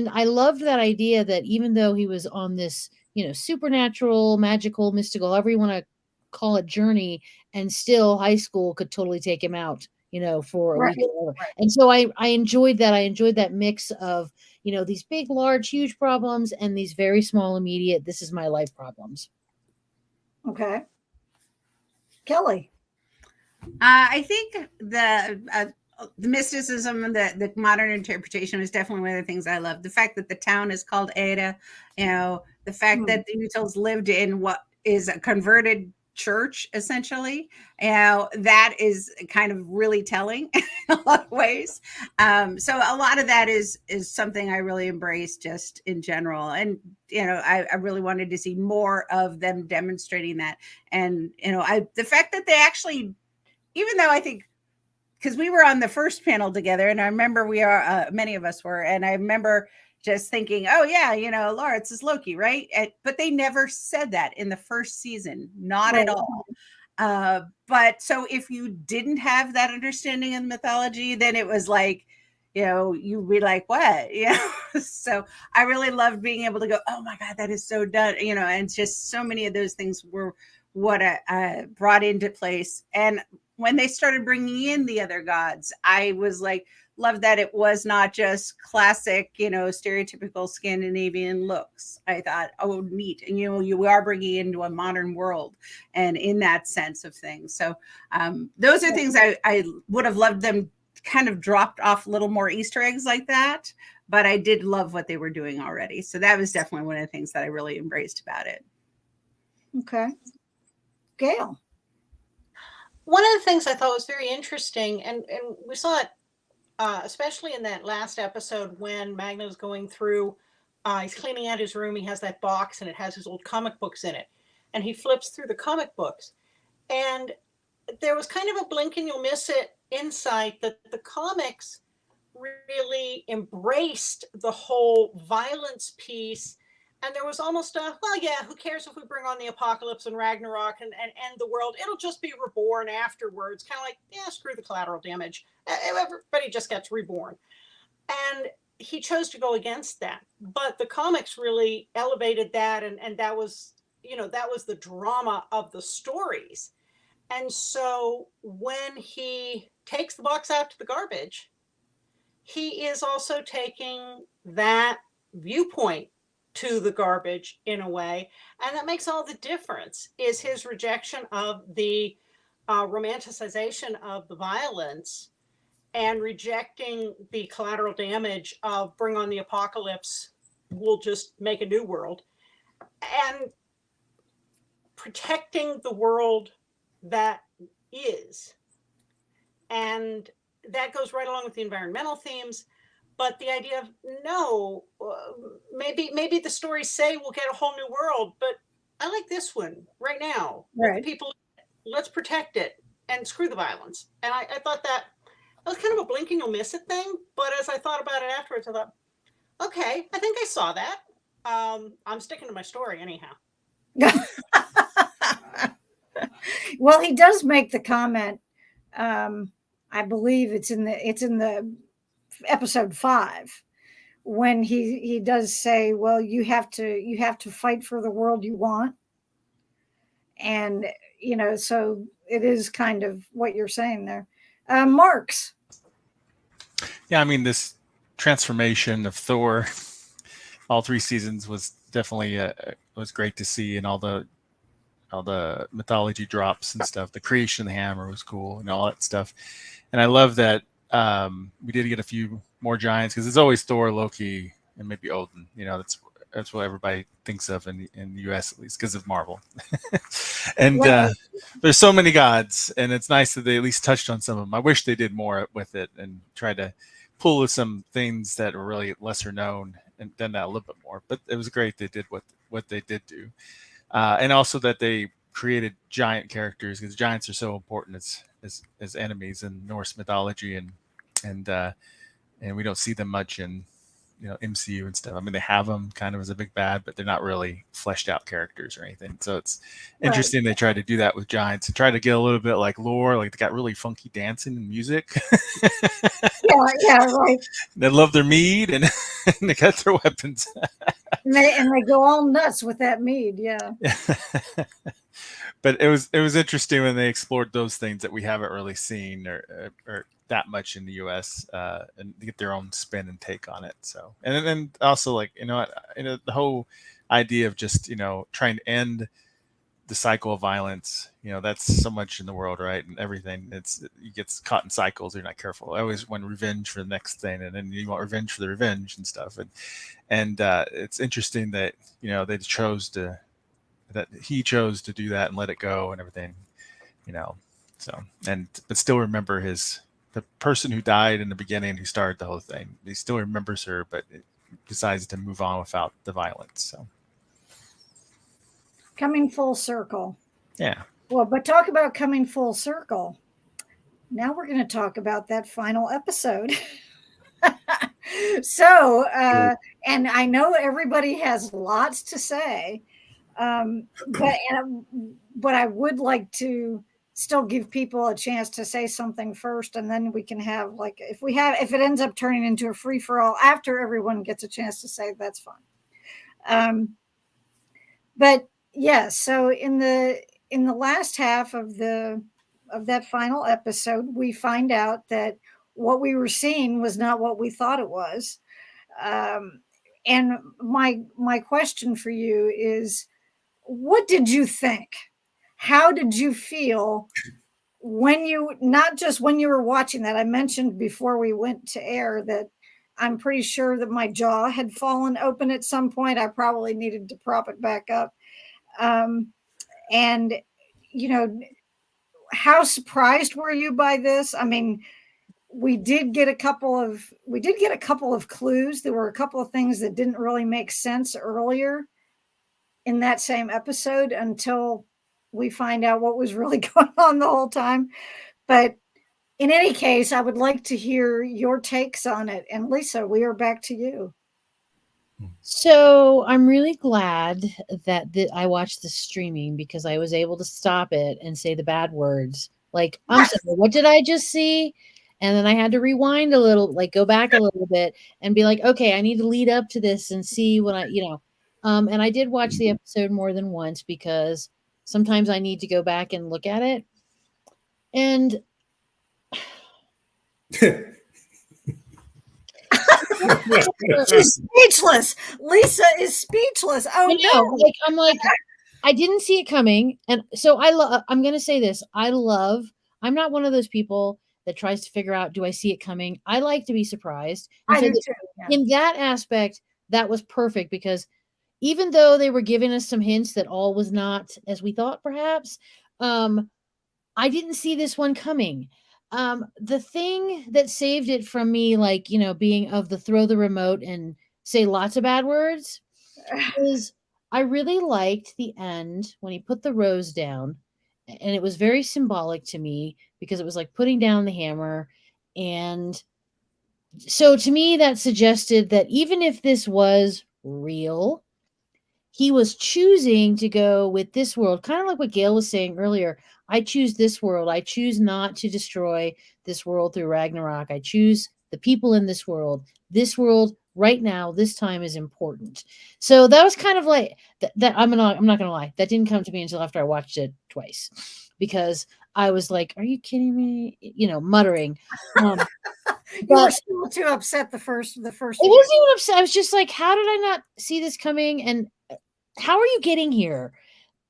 I loved that idea that even though he was on this, supernatural, magical, mystical, however you want to call it, journey, and still high school could totally take him out, for a week or whatever. And so I enjoyed that. I enjoyed that mix of, these big, large, huge problems and these very small, immediate, this is my life problems. Okay. Kelly. I think the mysticism and the modern interpretation was definitely one of the things I love. The fact that the town is called Ada, the fact that the Utils lived in what is a converted church, essentially, that is kind of really telling in a lot of ways. So a lot of that is something I really embrace just in general. And, I really wanted to see more of them demonstrating that. And, the fact that they actually, even though I think, because we were on the first panel together, and I remember many of us were, and I remember just thinking, oh yeah, Lawrence is Loki, right? But they never said that in the first season, not at all. But so if you didn't have that understanding in mythology, then it was like, you'd be like, what? So I really loved being able to go, oh my God, that is so done, and just so many of those things were what I brought into place. And when they started bringing in the other gods, I was like, love that it was not just classic, stereotypical Scandinavian looks. I thought, oh, neat. And, you are bringing into a modern world and in that sense of things. So those are things I would have loved them kind of dropped off a little more Easter eggs like that. But I did love what they were doing already. So that was definitely one of the things that I really embraced about it. Okay. Gail. One of the things I thought was very interesting, and we saw it especially in that last episode when Magna's going through, he's cleaning out his room. He has that box and it has his old comic books in it. And he flips through the comic books. And there was kind of a blink and you'll miss it insight that the comics really embraced the whole violence piece. And there was almost well, yeah, who cares if we bring on the apocalypse and Ragnarok and end the world? It'll just be reborn afterwards. Kind of like, yeah, screw the collateral damage. Everybody just gets reborn. And he chose to go against that. But the comics really elevated that. And that was, that was the drama of the stories. And so when he takes the box out to the garbage, he is also taking that viewpoint to the garbage in a way. And that makes all the difference, is his rejection of the romanticization of the violence and rejecting the collateral damage of bring on the apocalypse, we'll just make a new world, and protecting the world that is. And that goes right along with the environmental themes. But the idea of, no, maybe the stories say we'll get a whole new world, but I like this one right now. Right. People, let's protect it and screw the violence. And I thought that was kind of a blink and you'll miss it thing. But as I thought about it afterwards, I thought, okay, I think I saw that. I'm sticking to my story anyhow. Well, he does make the comment. I believe it's in the episode 5 when he does say, well, you have to fight for the world you want. And, so it is kind of what you're saying there. Marks. Yeah, I mean, this transformation of Thor, all 3 seasons was definitely was great to see, and all the mythology drops and stuff. The creation of the hammer was cool and all that stuff. And I love that we did get a few more giants, because it's always Thor, Loki, and maybe Odin. That's what everybody thinks of in the US, at least because of Marvel. And there's so many gods, and it's nice that they at least touched on some of them. I wish they did more with it and tried to pull some things that are really lesser known and done that a little bit more. But it was great they did what they did do. And also that they created giant characters, because giants are so important as enemies in Norse mythology, and we don't see them much in MCU and stuff. I mean, they have them kind of as a big bad, but they're not really fleshed out characters or anything. So it's interesting they tried to do that with giants and try to get a little bit like lore, like they got really funky dancing and music. Yeah, right. They love their mead and they got their weapons. and they go all nuts with that mead, yeah. But it was interesting when they explored those things that we haven't really seen or that much in the US, and get their own spin and take on it. So, and then also like, the whole idea of just, trying to end the cycle of violence, that's so much in the world, right? And everything, you get caught in cycles. You're not careful. I always want revenge for the next thing, and then you want revenge for the revenge and stuff. And it's interesting that, he chose to do that and let it go and everything, so, but still remember the person who died in the beginning, who started the whole thing. He still remembers her, but decides to move on without the violence. So coming full circle. Yeah. Well, but talk about coming full circle. Now we're going to talk about that final episode. So, and I know everybody has lots to say. But I would like to still give people a chance to say something first, and then we can have like if it ends up turning into a free for all after everyone gets a chance to say, that's fine. But yeah, so in the last half of that final episode, we find out that what we were seeing was not what we thought it was. And my question for you is, what did you think? How did you feel when not just when you were watching that? I mentioned before we went to air that I'm pretty sure that my jaw had fallen open at some point. I probably needed to prop it back up. And how surprised were you by this? I mean, we did get a couple of clues. There were a couple of things that didn't really make sense earlier in that same episode until we find out what was really going on the whole time. But in any case, I would like to hear your takes on it. And Lisa, we are back to you. So I'm really glad that I watched the streaming because I was able to stop it and say the bad words. Like, I'm sorry, what did I just see? And then I had to rewind a little, like go back a little bit and be like, okay, I need to lead up to this and see what and I did watch the episode more than once because sometimes I need to go back and look at it. And She's speechless. Lisa is speechless. Oh no! I'm like, I didn't see it coming, and so I'm going to say this: I'm not one of those people that tries to figure out, do I see it coming? I like to be surprised. And I so do too. Yeah. In that aspect, that was perfect because even though they were giving us some hints that all was not as we thought, perhaps, I didn't see this one coming. The thing that saved it from me, like, being of the throw the remote and say lots of bad words, is I really liked the end when he put the rose down. And it was very symbolic to me because it was like putting down the hammer. And so to me, that suggested that even if this was real, he was choosing to go with this world, kind of like what Gail was saying earlier. I choose this world. I choose not to destroy this world through Ragnarok. I choose the people in this world. This world right now, this time is important. So that was kind of like that. I'm not gonna lie. That didn't come to me until after I watched it twice, because I was like, "Are you kidding me?" Muttering. You were still too upset the first. It wasn't even upset. I was just like, "How did I not see this coming?" And how are you getting here?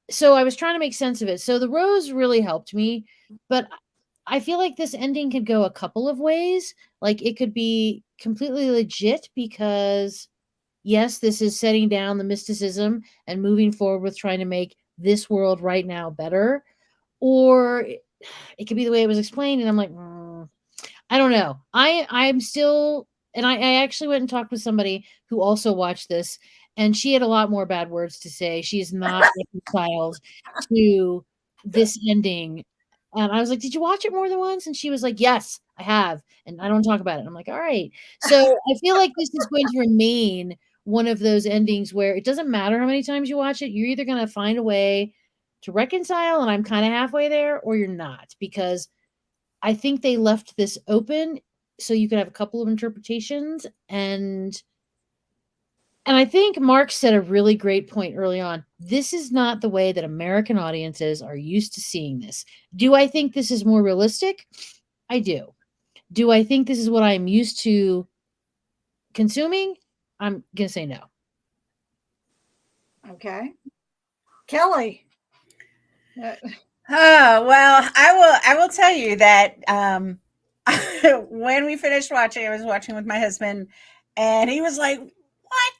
So I was trying to make sense of it. So the rose really helped me, but I feel like this ending could go a couple of ways. Like it could be completely legit because yes, this is setting down the mysticism and moving forward with trying to make this world right now better. Or it could be the way it was explained. And I'm like, I don't know. I'm still, and I actually went and talked with somebody who also watched this, and she had a lot more bad words to say. She is not reconciled to this ending. And I was like, did you watch it more than once? And she was like, yes, I have. And I don't talk about it. And I'm like, all right. So I feel like this is going to remain one of those endings where it doesn't matter how many times you watch it. You're either going to find a way to reconcile, and I'm kind of halfway there, or you're not, because I think they left this open so you could have a couple of interpretations. And I think Mark said a really great point early on. This is not the way that American audiences are used to seeing this. Do I think this is more realistic? I do. Do I think this is what I'm used to consuming? I'm going to say no. Okay. Kelly. Oh, well, I will tell you that when we finished watching, I was watching with my husband, and he was like, what?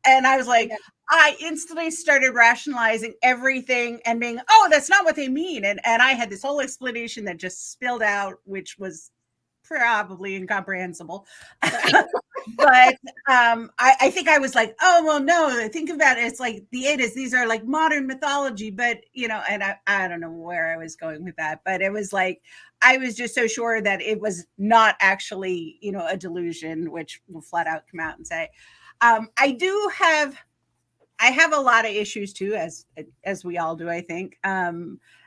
And I was like, I instantly started rationalizing everything and being, oh, that's not what they mean. And I had this whole explanation that just spilled out, which was probably incomprehensible. But I think I was like, oh, well, no, think about it. It's like the Eddas, these are like modern mythology, but, and I don't know where I was going with that, but it was like, I was just so sure that it was not actually, a delusion, which will flat out come out and say, I I have a lot of issues too, as we all do, I think.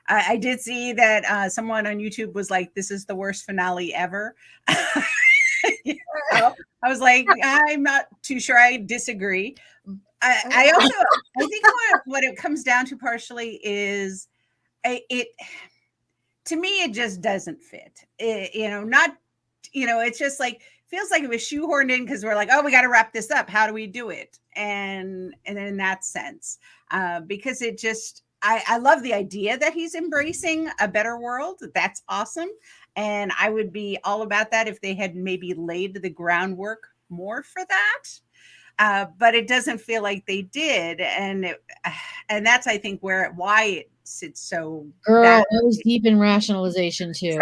I did see that someone on YouTube was like, "This is the worst finale ever." You know, I was like, I'm not too sure. I disagree. I also I think what it comes down to partially is it to me it just doesn't fit. Not it's just like feels like it was shoehorned in because we're like, oh, we got to wrap this up. How do we do it? And in that sense, because it just I love the idea that he's embracing a better world. That's awesome. And I would be all about that if they had maybe laid the groundwork more for that. But it doesn't feel like they did. And that's, I think, why it sits so Girl, bad. I was deep in rationalization too.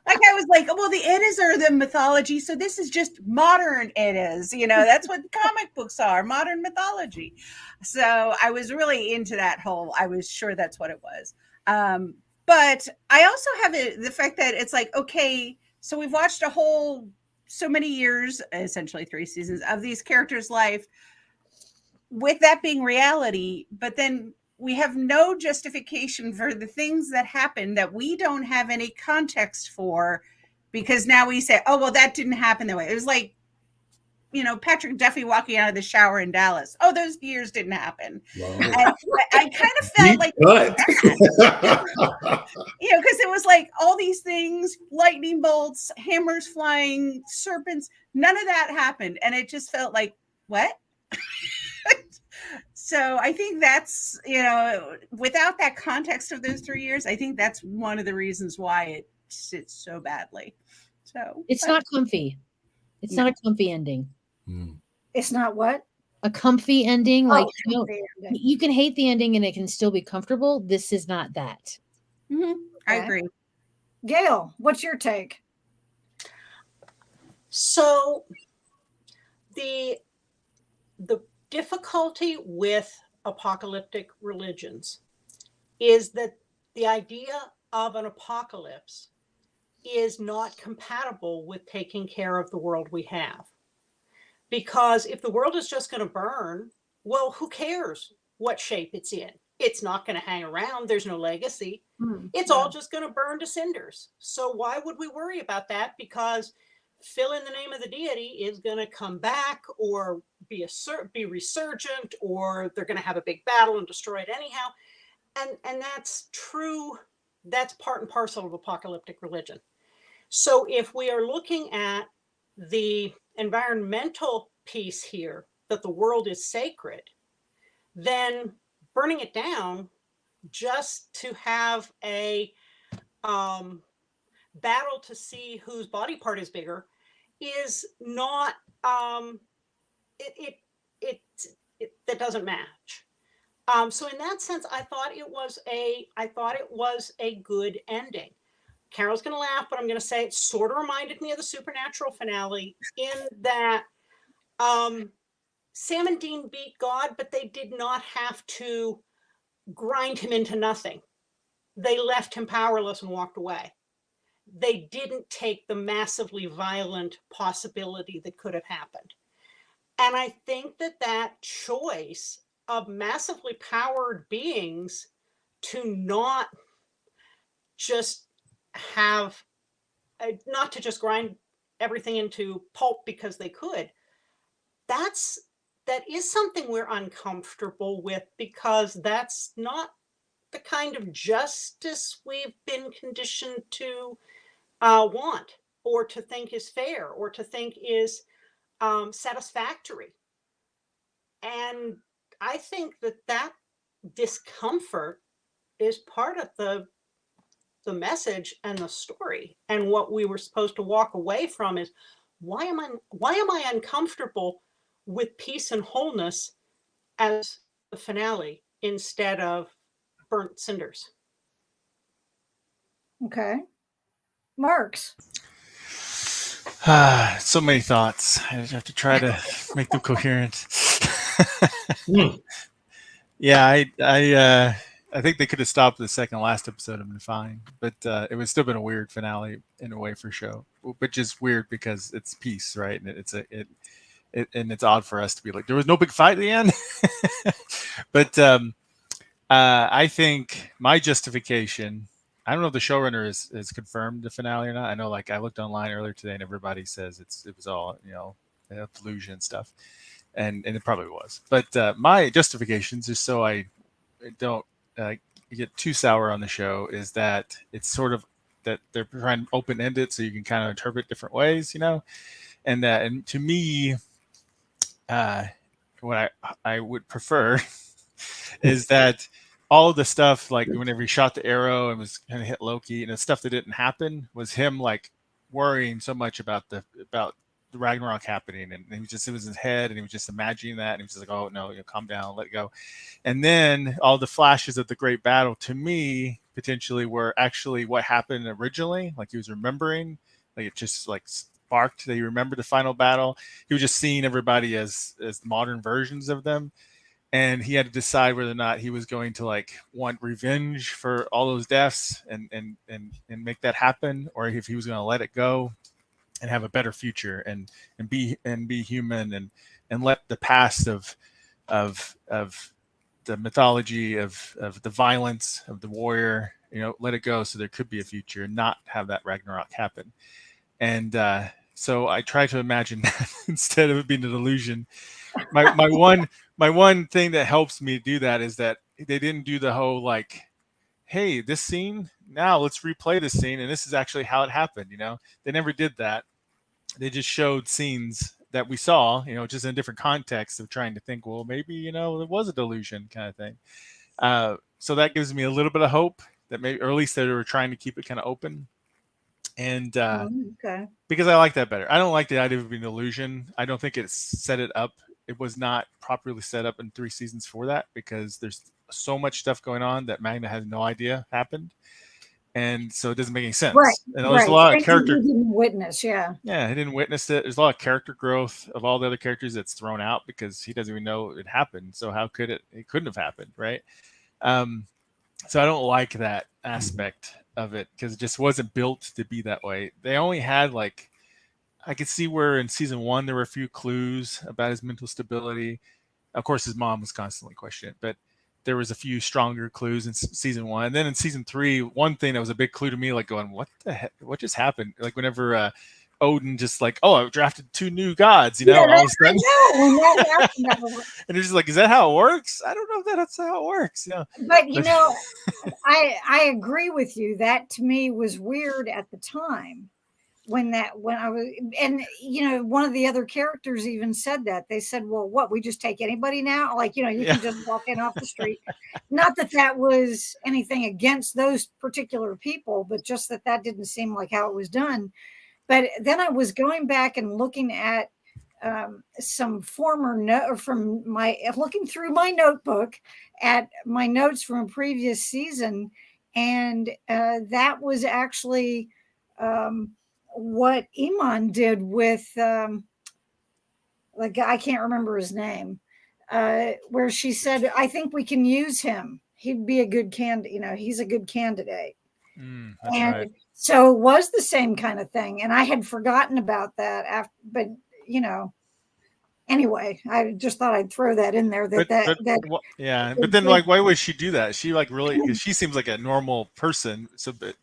Like I was like, well, the Eddas are the mythology, so this is just modern Eddas. That's what comic books are, modern mythology. So I was really into that whole. I was sure that's what it was. But I also have the fact that it's like, okay, so we've watched so many years, essentially 3 seasons of these characters' life, with that being reality, but then we have no justification for the things that happen that we don't have any context for, because now we say, oh, well, that didn't happen that way. It was like, Patrick Duffy walking out of the shower in Dallas. Oh, those years didn't happen. Wow. And I kind of felt like that. Because it was like all these things, lightning bolts, hammers flying, serpents, none of that happened. And it just felt like, what? So I think that's, without that context of those 3 years, I think that's one of the reasons why it sits so badly. So it's not comfy. It's not a comfy ending. It's not what? A comfy ending. Like, ending. You can hate the ending and it can still be comfortable. This is not that. Mm-hmm. I agree. Gail, what's your take? So the difficulty with apocalyptic religions is that the idea of an apocalypse is not compatible with taking care of the world we have. Because if the world is just going to burn, well, who cares what shape it's in? It's not going to hang around. There's no legacy. It's all just going to burn to cinders. So why would we worry about that? Because fill in the name of the deity is going to come back or be resurgent, or they're going to have a big battle and destroy it anyhow. And that's true. That's part and parcel of apocalyptic religion. So if we are looking at the environmental piece here, that the world is sacred, then burning it down just to have a battle to see whose body part is bigger is not that doesn't match. So in that sense, I thought it was a good ending. Carol's going to laugh, but I'm going to say it sort of reminded me of the Supernatural finale in that Sam and Dean beat God, but they did not have to grind him into nothing. They left him powerless and walked away. They didn't take the massively violent possibility that could have happened. And I think that choice of massively powered beings to not just grind everything into pulp because they could, that is something we're uncomfortable with, because that's not the kind of justice we've been conditioned to want, or to think is fair, or to think is satisfactory. And I think that discomfort is part of the message and the story. And what we were supposed to walk away from is, why am I uncomfortable with peace and wholeness as the finale instead of burnt cinders? Okay. Marks. So many thoughts. I just have to try to make them coherent. Yeah, I think they could have stopped the second last episode and been fine, but it would still been a weird finale in a way for show. But just weird because it's peace, right? And and it's odd for us to be like, there was no big fight at the end. But I think my justification, I don't know if the showrunner is confirmed the finale or not. I know, like, I looked online earlier today and everybody says it was all, delusion stuff, and it probably was. But my justifications, just so I don't get too sour on the show, is that it's sort of that they're trying to open end it so you can kind of interpret different ways, and to me, what I would prefer is that all of the stuff, like whenever he shot the arrow and was going to hit Loki, and the stuff that didn't happen was him like worrying so much about the Ragnarok happening, and it was in his head, and he was just imagining that, and he was just like, oh no, calm down, let it go. And then all the flashes of the great battle, to me, potentially were actually what happened originally. Like he was remembering, like it just like sparked that he remembered the final battle. He was just seeing everybody as modern versions of them. And he had to decide whether or not he was going to like want revenge for all those deaths and make that happen, or if he was going to let it go and have a better future and be human and let the past of the mythology of the violence of the warrior, let it go, so there could be a future and not have that Ragnarok happen. And so I try to imagine that instead of it being an illusion. My one thing that helps me do that is that they didn't do the whole like, hey, this scene, now let's replay this scene, and this is actually how it happened. They never did that. They just showed scenes that we saw, just in a different context of trying to think, well, maybe, it was a delusion kind of thing. So that gives me a little bit of hope that maybe, or at least they were trying to keep it kind of open. And Okay. because I like that better. I don't like the idea of being an illusion. I don't think it's set it up. It was not properly set up in 3 seasons for that, because there's so much stuff going on that Magna has no idea happened. And so it doesn't make any sense. Right. And there's a lot of character. He didn't witness, yeah. Yeah, he didn't witness it. There's a lot of character growth of all the other characters that's thrown out because he doesn't even know it happened. So how could it couldn't have happened, right? So I don't like that aspect of it because it just wasn't built to be that way. They only had like, I could see where in season 1 there were a few clues about his mental stability. Of course, his mom was constantly questioning it, but there was a few stronger clues in season 1. And then in season 3, one thing that was a big clue to me, like going, what the heck? What just happened? Like whenever Odin just like, oh, I've drafted 2 new gods, all of a sudden. And it's just like, is that how it works? I don't know if that's how it works. But I agree with you. That to me was weird at the time. When I was, and one of the other characters even said that. They said, well, what, we just take anybody now? Like, you can just walk in off the street. Not that was anything against those particular people, but just that didn't seem like how it was done. But then I was going back and looking at some former looking through my notebook at my notes from a previous season. And that was actually, what Iman did with the guy, I can't remember his name, where she said, I think we can use him. He'd be a good candidate. He's a good candidate. That's right. So it was the same kind of thing. And I had forgotten about that but anyway, I just thought I'd throw that in there. But then like, why would she do that? She like really, because she seems like a normal person. So, but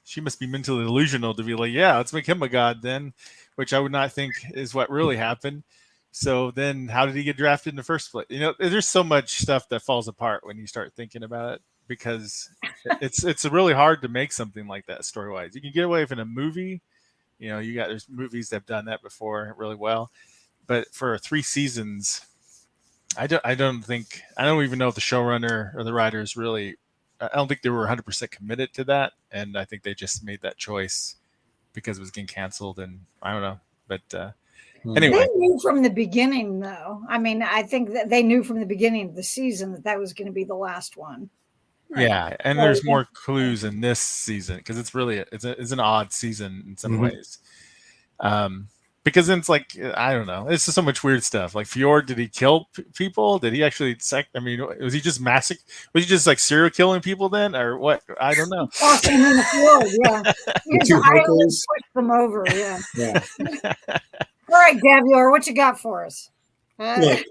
she must be mentally delusional to be like, yeah, let's make him a god then, which I would not think is what really happened. So then how did he get drafted in the first place? There's so much stuff that falls apart when you start thinking about it, because it's really hard to make something like that story-wise. You can get away with in a movie, there's movies that have done that before really well, but for 3 seasons, I don't even know if the showrunner or the writers really, I don't think they were 100% committed to that, and I think they just made that choice because it was getting canceled, and I don't know, but anyway. They knew from the beginning, though. I mean, I think that they knew from the beginning of the season that was going to be the last one. Yeah, and there's more clues in this season because it's really it's an odd season in some ways. Because then it's like, I don't know, it's just so much weird stuff. Like Fjord, did he kill people? Did he actually was he just massacre? Was he just like serial killing people then, or what? I don't know. Tossing him in the Fjord, yeah. Pushed them over, yeah. All right, Gavior, what you got for us? Look,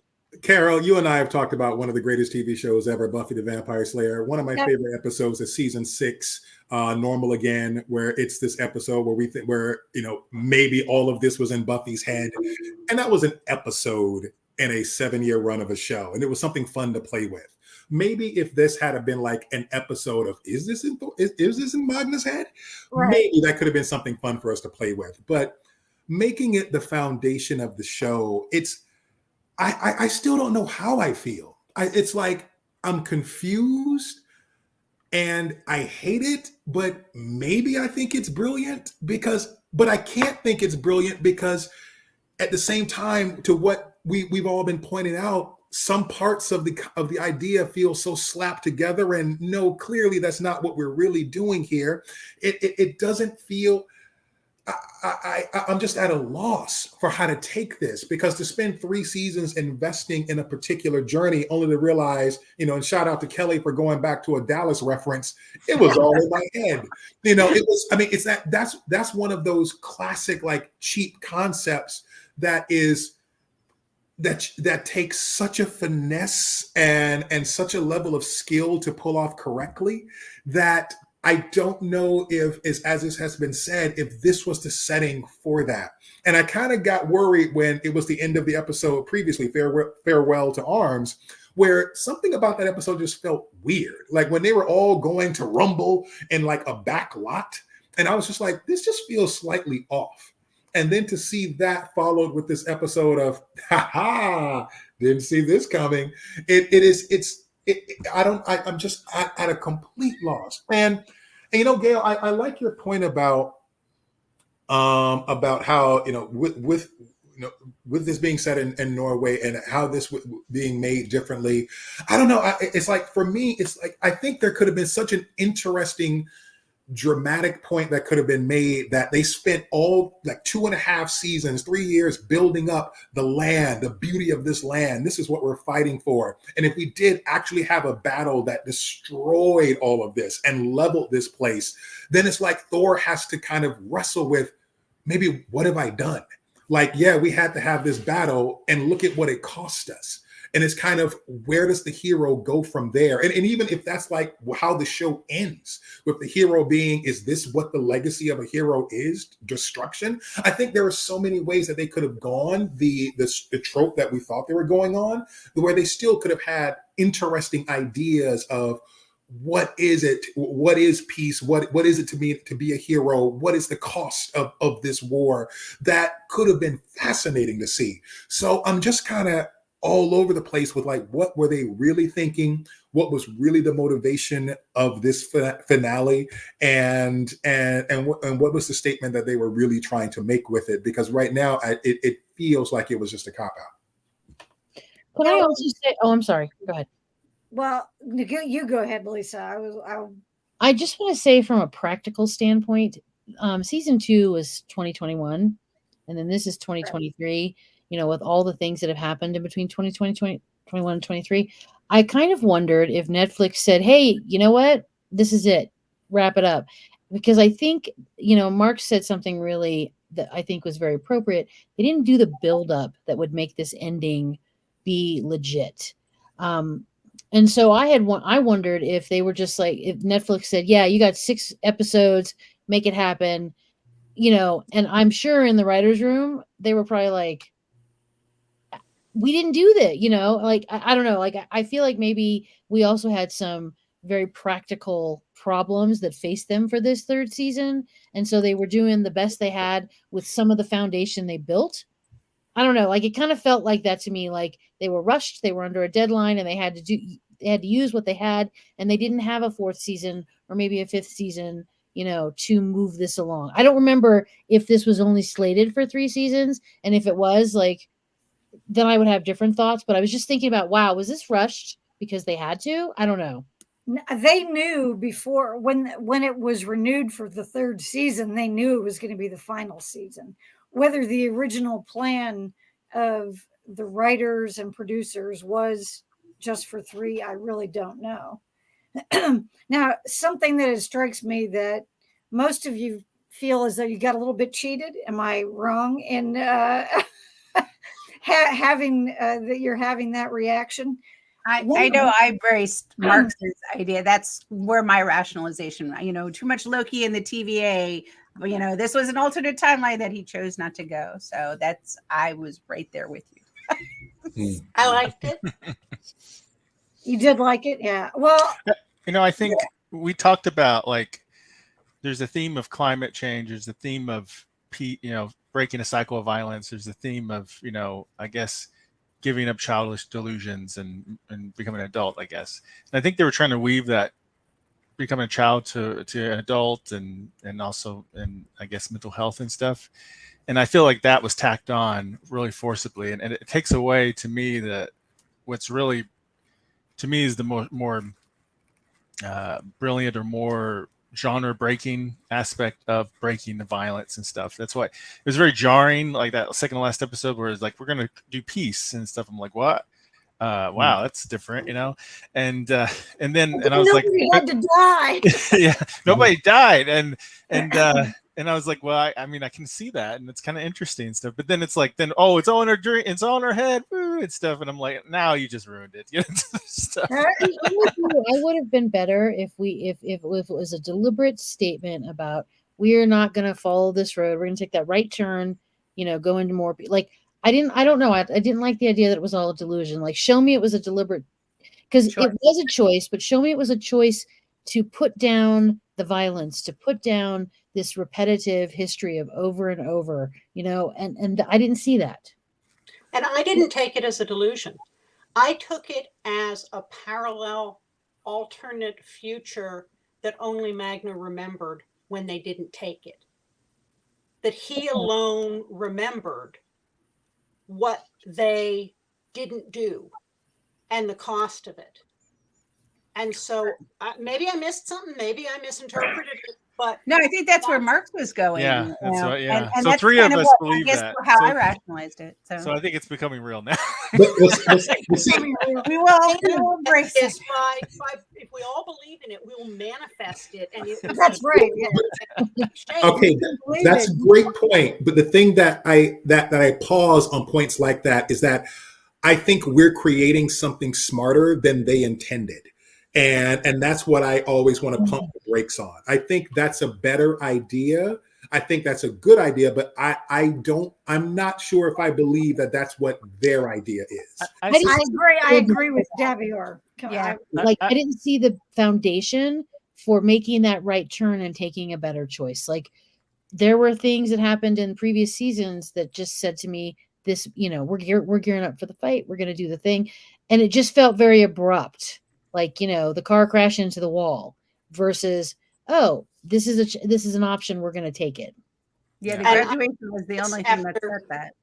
Carol, you and I have talked about one of the greatest TV shows ever, Buffy the Vampire Slayer. One of my favorite episodes is season 6, Normal Again, where it's this episode where we think maybe all of this was in Buffy's head. And that was an episode in a 7-year run of a show. And it was something fun to play with. Maybe if this had been like an episode of, is this in Magna's head? Right. Maybe that could have been something fun for us to play with. But making it the foundation of the show, I still don't know how I feel. It's like I'm confused and I hate it, but maybe I think it's brilliant but I can't think it's brilliant because at the same time, to what we've all been pointing out, some parts of the idea feel so slapped together, and no, clearly that's not what we're really doing here. It doesn't feel. I'm just at a loss for how to take this, because to spend 3 seasons investing in a particular journey only to realize, and shout out to Kelly for going back to a Dallas reference, it was all in my head. It was, it's that's one of those classic, like, cheap concepts that takes such a finesse and such a level of skill to pull off correctly that I don't know if, as this has been said, if this was the setting for that. And I kind of got worried when it was the end of the episode previously, Farewell to Arms, where something about that episode just felt weird. Like when they were all going to rumble in like a back lot. And I was just like, this just feels slightly off. And then to see that followed with this episode of, didn't see this coming. I'm just at a complete loss. And Gail, I like your point about how, with this being said in Norway and how this being made differently. I don't know. It's like, for me, it's like, I think there could have been such an interesting dramatic point that could have been made, that they spent all like 2.5 seasons, 3 years building up the land, the beauty of this land. This is what we're fighting for. And if we did actually have a battle that destroyed all of this and leveled this place, then it's like Thor has to kind of wrestle with, maybe, what have I done? Like, yeah, we had to have this battle and look at what it cost us. And it's kind of, where does the hero go from there? And even if that's like how the show ends, with the hero being, is this what the legacy of a hero is? Destruction? I think there are so many ways that they could have gone, the trope that we thought they were going on, where they still could have had interesting ideas of, what is it? What is peace? What is it to be a hero? What is the cost of this war? That could have been fascinating to see. So I'm just kind of all over the place with, like, what were they really thinking? What was really the motivation of this finale? And what was the statement that they were really trying to make with it? Because right now it feels like it was just a cop-out. Can I also say, I'm sorry, go ahead. Well, you go ahead, Lisa. I just want to say, from a practical standpoint, season 2 was 2021, and then this is 2023. With all the things that have happened in between 2020, 2021, and 23, I kind of wondered if Netflix said, hey, you know what? This is it. Wrap it up. Because I think, Mark said something really that I think was very appropriate. They didn't do the buildup that would make this ending be legit. And so I wondered if they were just like, if Netflix said, yeah, you got 6 episodes, make it happen, and I'm sure in the writer's room, they were probably like, we didn't do that, like, I don't know. Like, I feel like maybe we also had some very practical problems that faced them for this 3rd season. And so they were doing the best they had with some of the foundation they built. I don't know. Like, it kind of felt like that to me. Like, they were rushed, they were under a deadline, and they had to use what they had. And they didn't have a 4th season or maybe a 5th season, to move this along. I don't remember if this was only slated for 3 seasons. And if it was, like, then I would have different thoughts. But I was just thinking about, wow, was this rushed because they had to? I don't know. They knew before, when it was renewed for the 3rd season, they knew it was going to be the final season. Whether the original plan of the writers and producers was just for 3, I really don't know. Now, something that strikes me, that most of you feel as though you got a little bit cheated. Am I wrong in having that you're having that reaction. I know I embraced Marx's idea. That's where my rationalization, too much Loki in the TVA. But, this was an alternate timeline that he chose not to go. So I was right there with you. I liked it. You did like it? Yeah. Well, I think we talked about, like, there's a theme of climate change. There's a theme of, breaking a cycle of violence. There's a theme of, I guess, giving up childish delusions and becoming an adult, I guess. And I think they were trying to weave that becoming a child to an adult and also, and I guess, mental health and stuff. And I feel like that was tacked on really forcibly. And it takes away, to me, that what's really, to me, is the more brilliant or more genre breaking aspect of breaking the violence and stuff. That's why it was very jarring, like that second to last episode where it's like, we're gonna do peace and stuff. I'm like, what? Wow, that's different, and then I was like, nobody had to die. yeah, nobody died, and I was like, well, I mean, I can see that, and it's kind of interesting and stuff. But then it's like, it's all in our dream, it's all in our head, and stuff. And I'm like, now you just ruined it. Stuff. I would have been better if it was a deliberate statement about, we are not going to follow this road. We're going to take that right turn. Go into more like. I don't know. I didn't like the idea that it was all a delusion. Like, show me it was a deliberate, because it was a choice, but show me it was a choice to put down the violence, to put down this repetitive history of over and over, and I didn't see that. And I didn't take it as a delusion. I took it as a parallel, alternate future that only Magna remembered when they didn't take it. That he alone remembered what they didn't do and the cost of it. And so maybe I missed something, maybe I misinterpreted it, but no, I think that's where Marx was going. Yeah, that's right. Yeah, and so that's three of us believe that. How so, I rationalized it. So I think it's becoming real now. we will embrace this if we all believe in it, we will manifest it. And that's right. Yeah. Okay, that's a great point. But the thing that I pause on points like that is that I think we're creating something smarter than they intended. And that's what I always want to pump the brakes on. I think that's a better idea. I think that's a good idea, but I'm not sure if I believe that that's what their idea is. I agree with Debbie. I didn't see the foundation for making that right turn and taking a better choice. Like, there were things that happened in previous seasons that just said to me, this, we're gearing up for the fight. We're going to do the thing. And it just felt very abrupt. Like, the car crash into the wall versus, oh, this is an option. We're going to take it. Yeah, the graduation was the only thing that said that.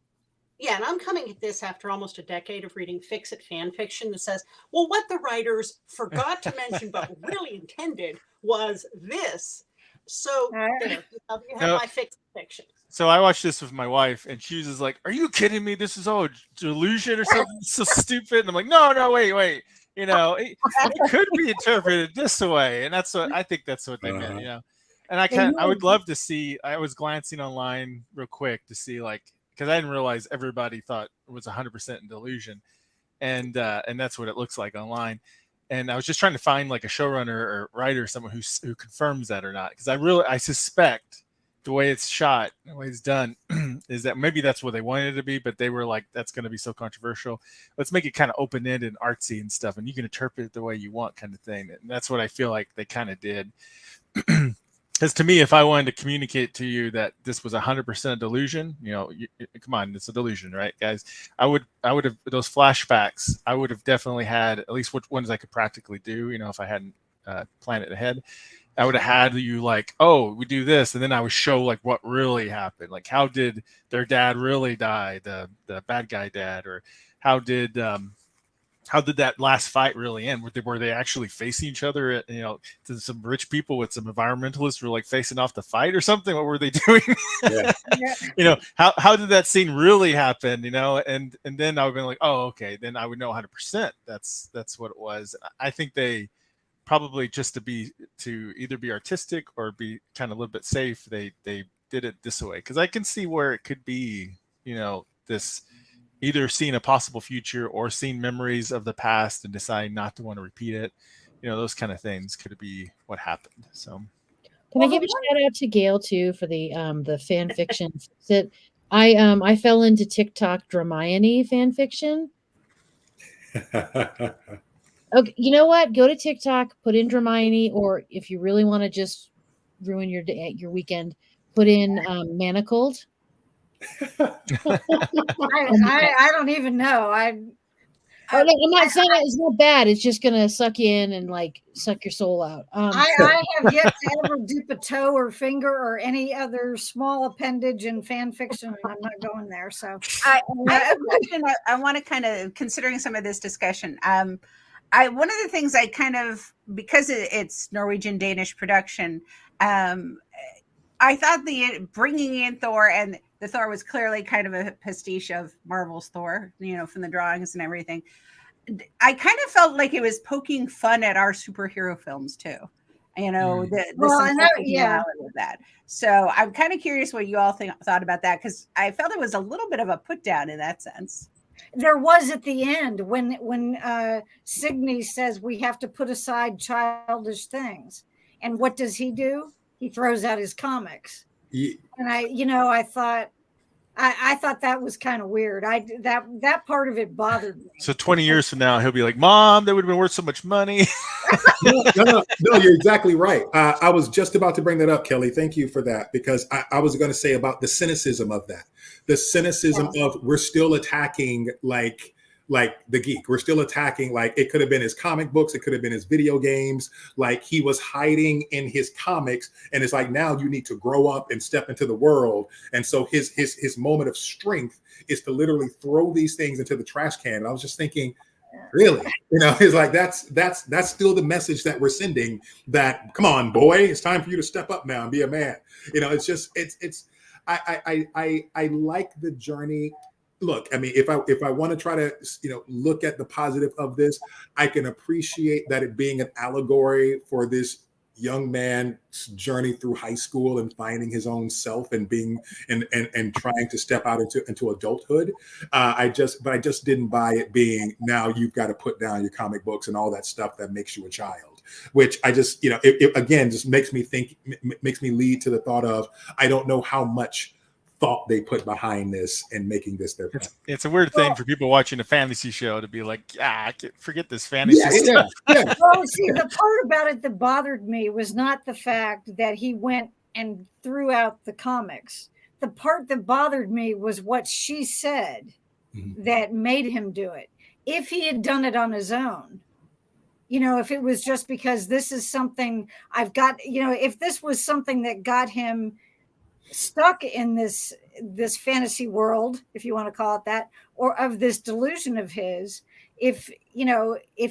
Yeah, and I'm coming at this after almost a decade of reading fix-it fan fiction that says, well, what the writers forgot to mention but really intended was this. So there, you have my fix-it fiction. So I watched this with my wife, and she was just like, "Are you kidding me? This is all a delusion or something so stupid." And I'm like, "No, wait. It could be interpreted this way," and that's what I think. That's what they meant, And I would love to see. I was glancing online real quick to see, like, because I didn't realize everybody thought it was 100% in delusion, and that's what it looks like online. And I was just trying to find like a showrunner or writer, someone who confirms that or not, because I suspect the way it's shot, the way it's done, is that maybe that's what they wanted it to be, but they were like, that's going to be so controversial. Let's make it kind of open-ended and artsy and stuff, and you can interpret it the way you want, kind of thing. And that's what I feel like they kind of did. Because to me, if I wanted to communicate to you that this was 100% a delusion, come on, it's a delusion, right, guys? I would have those flashbacks. I would have definitely had at least which ones I could practically do. If I hadn't planned it ahead. I would have had you like, oh, we do this, and then I would show like what really happened, like how did their dad really die, the bad guy dad, or how did that last fight really end? Were they actually facing each other? To some rich people with some environmentalists were like facing off the fight or something. What were they doing? Yeah. How did that scene really happen? And then I would be like, oh, okay, then I would know 100% that's what it was. I think they probably just to either be artistic or be kind of a little bit safe, they did it this way, because I can see where it could be, this either seeing a possible future or seeing memories of the past and deciding not to want to repeat it. Those kind of things could be what happened. So Can I give a shout out to Gail too for the fan fiction? I fell into TikTok Dramione fan fiction. Okay, you know what? Go to TikTok, put in Dramione, or if you really want to just ruin your day, your weekend, put in Manacled. I don't even know. Oh, no, I'm not saying it's not bad. It's just gonna suck you in and like suck your soul out. I have yet to ever dip a toe or finger or any other small appendage in fan fiction, and I'm not going there. So I want to kind of, considering some of this discussion. One of the things I kind of, because it's Norwegian Danish production, I thought bringing in Thor, and the Thor was clearly kind of a pastiche of Marvel's Thor, from the drawings and everything. I kind of felt like it was poking fun at our superhero films too. Reality with that. So I'm kind of curious what you all thought about that, because I felt it was a little bit of a put down in that sense. There was at the end when Signe says we have to put aside childish things, and what does he do? He throws out his comics. Yeah. And I thought that was kind of weird. That part of it bothered me. So 20 years from now, he'll be like, "Mom, that would have been worth so much money." No, you're exactly right. I was just about to bring that up, Kelly. Thank you for that, because I was going to say about the cynicism of that. The cynicism of we're still attacking like the geek. We're still attacking, like, it could have been his comic books, it could have been his video games. Like, he was hiding in his comics, and it's like, now you need to grow up and step into the world. And so his moment of strength is to literally throw these things into the trash can. And I was just thinking, really? It's like that's still the message that we're sending, that come on, boy, it's time for you to step up now and be a man. It's just I like the journey. Look, I mean, if I want to try to, look at the positive of this, I can appreciate that it being an allegory for this young man's journey through high school and finding his own self and being and trying to step out into adulthood. I just didn't buy it being, now you've got to put down your comic books and all that stuff that makes you a child, which I just, it again just makes me lead to the thought of, I don't know how much thought they put behind this and making this their plan. It's a weird thing for people watching a fantasy show to be like, forget this fantasy stuff. Yeah. Well, see, the part about it that bothered me was not the fact that he went and threw out the comics. The part that bothered me was what she said that made him do it. If he had done it on his own, if it was just because this is something I've got, if this was something that got him stuck in this fantasy world, if you want to call it that, or of this delusion of his, if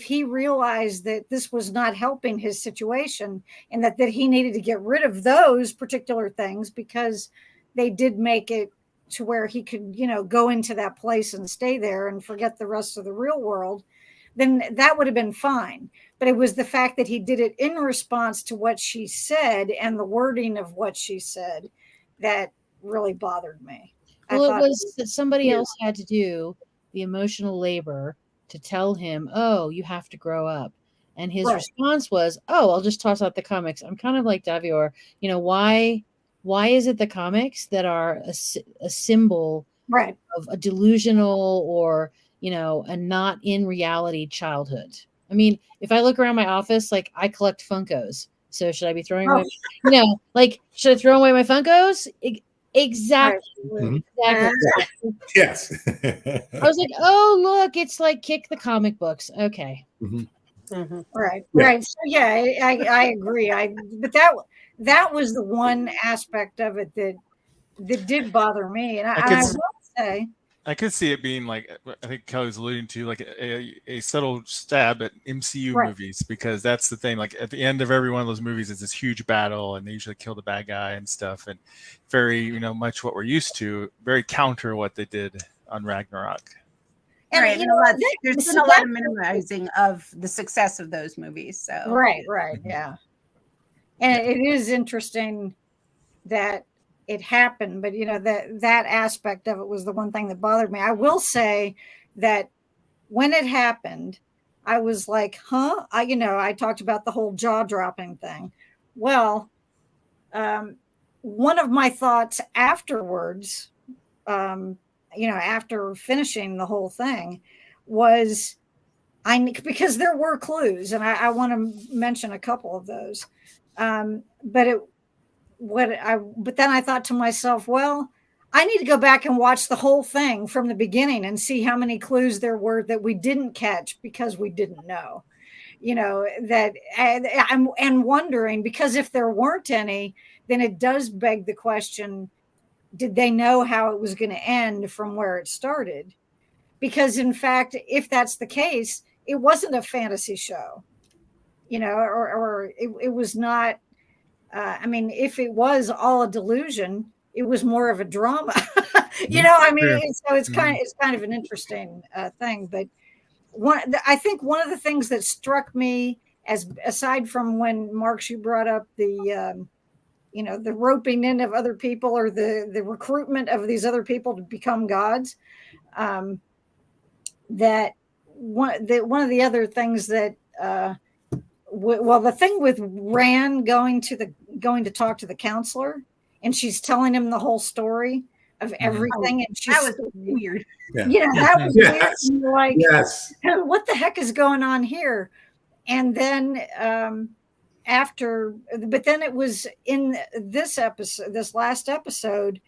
he realized that this was not helping his situation, and that he needed to get rid of those particular things because they did make it to where he could, go into that place and stay there and forget the rest of the real world, then that would have been fine. But it was the fact that he did it in response to what she said and the wording of what she said that really bothered me. Well, it was that somebody else had to do the emotional labor to tell him, "Oh, you have to grow up." And his response was, "Oh, I'll just toss out the comics." I'm kind of like Davior. Why is it the comics that are a symbol of a delusional or, a not in reality childhood? I mean, if I look around my office, like, I collect Funkos. So should I be throwing away? Should I throw away my Funkos? Exactly. Exactly. Yes. I was like, oh, look, it's like kick the comic books. Okay. Right. So yeah, I agree. But that was the one aspect of it that did bother me, and I will say, I could see it being like, I think Kelly was alluding to, like a subtle stab at MCU movies, because that's the thing. Like, at the end of every one of those movies is this huge battle, and they usually kill the bad guy and stuff, and very, much what we're used to, very counter what they did on Ragnarok. And there's been a lot of minimizing of the success of those movies. So right, yeah. And it is interesting that it happened, but that aspect of it was the one thing that bothered me. I will say that when it happened, I was like, huh? I talked about the whole jaw dropping thing. Well, one of my thoughts afterwards, after finishing the whole thing, was because there were clues, and I want to mention a couple of those. But then I thought to myself, well, I need to go back and watch the whole thing from the beginning and see how many clues there were that we didn't catch because we didn't know. That I'm wondering, because if there weren't any, then it does beg the question, did they know how it was going to end from where it started? Because in fact, if that's the case, it wasn't a fantasy show, or it was not. If it was all a delusion, it was more of a drama. So it's kind of an interesting thing. But I think one of the things that struck me, aside from when, Mark, you brought up the the roping in of other people, or the recruitment of these other people to become gods, that one of the other things that the thing with Rand going to talk to the counselor, and she's telling him the whole story of everything, and that was weird. That was weird. You're like, yes, what the heck is going on here? And then but then it was in this last episode,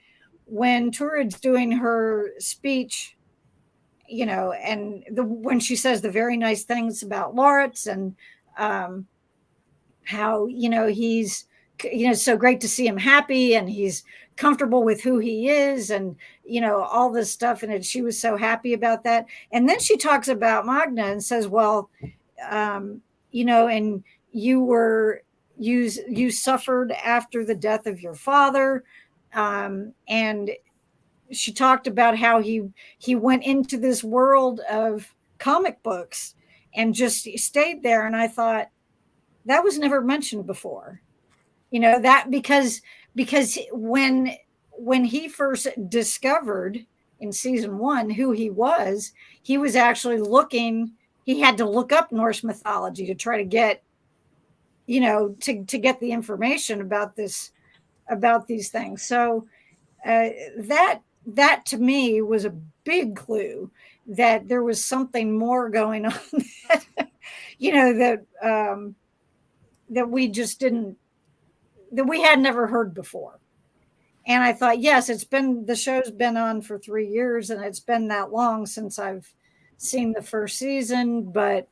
when Turid's doing her speech, and when she says the very nice things about Lawrence, and how he's so great to see him happy, and he's comfortable with who he is, and all this stuff, and she was so happy about that. And then she talks about Magna and says, well, and you suffered after the death of your father, and she talked about how he went into this world of comic books and just stayed there. And I thought, that was never mentioned before, that because when he first discovered in season 1 who he was actually he had to look up Norse mythology to try to get, to get the information about these things. So that to me was a big clue that there was something more going on that we just didn't, that we had never heard before. And I thought, yes, the show's been on for 3 years, and it's been that long since I've seen the first season, but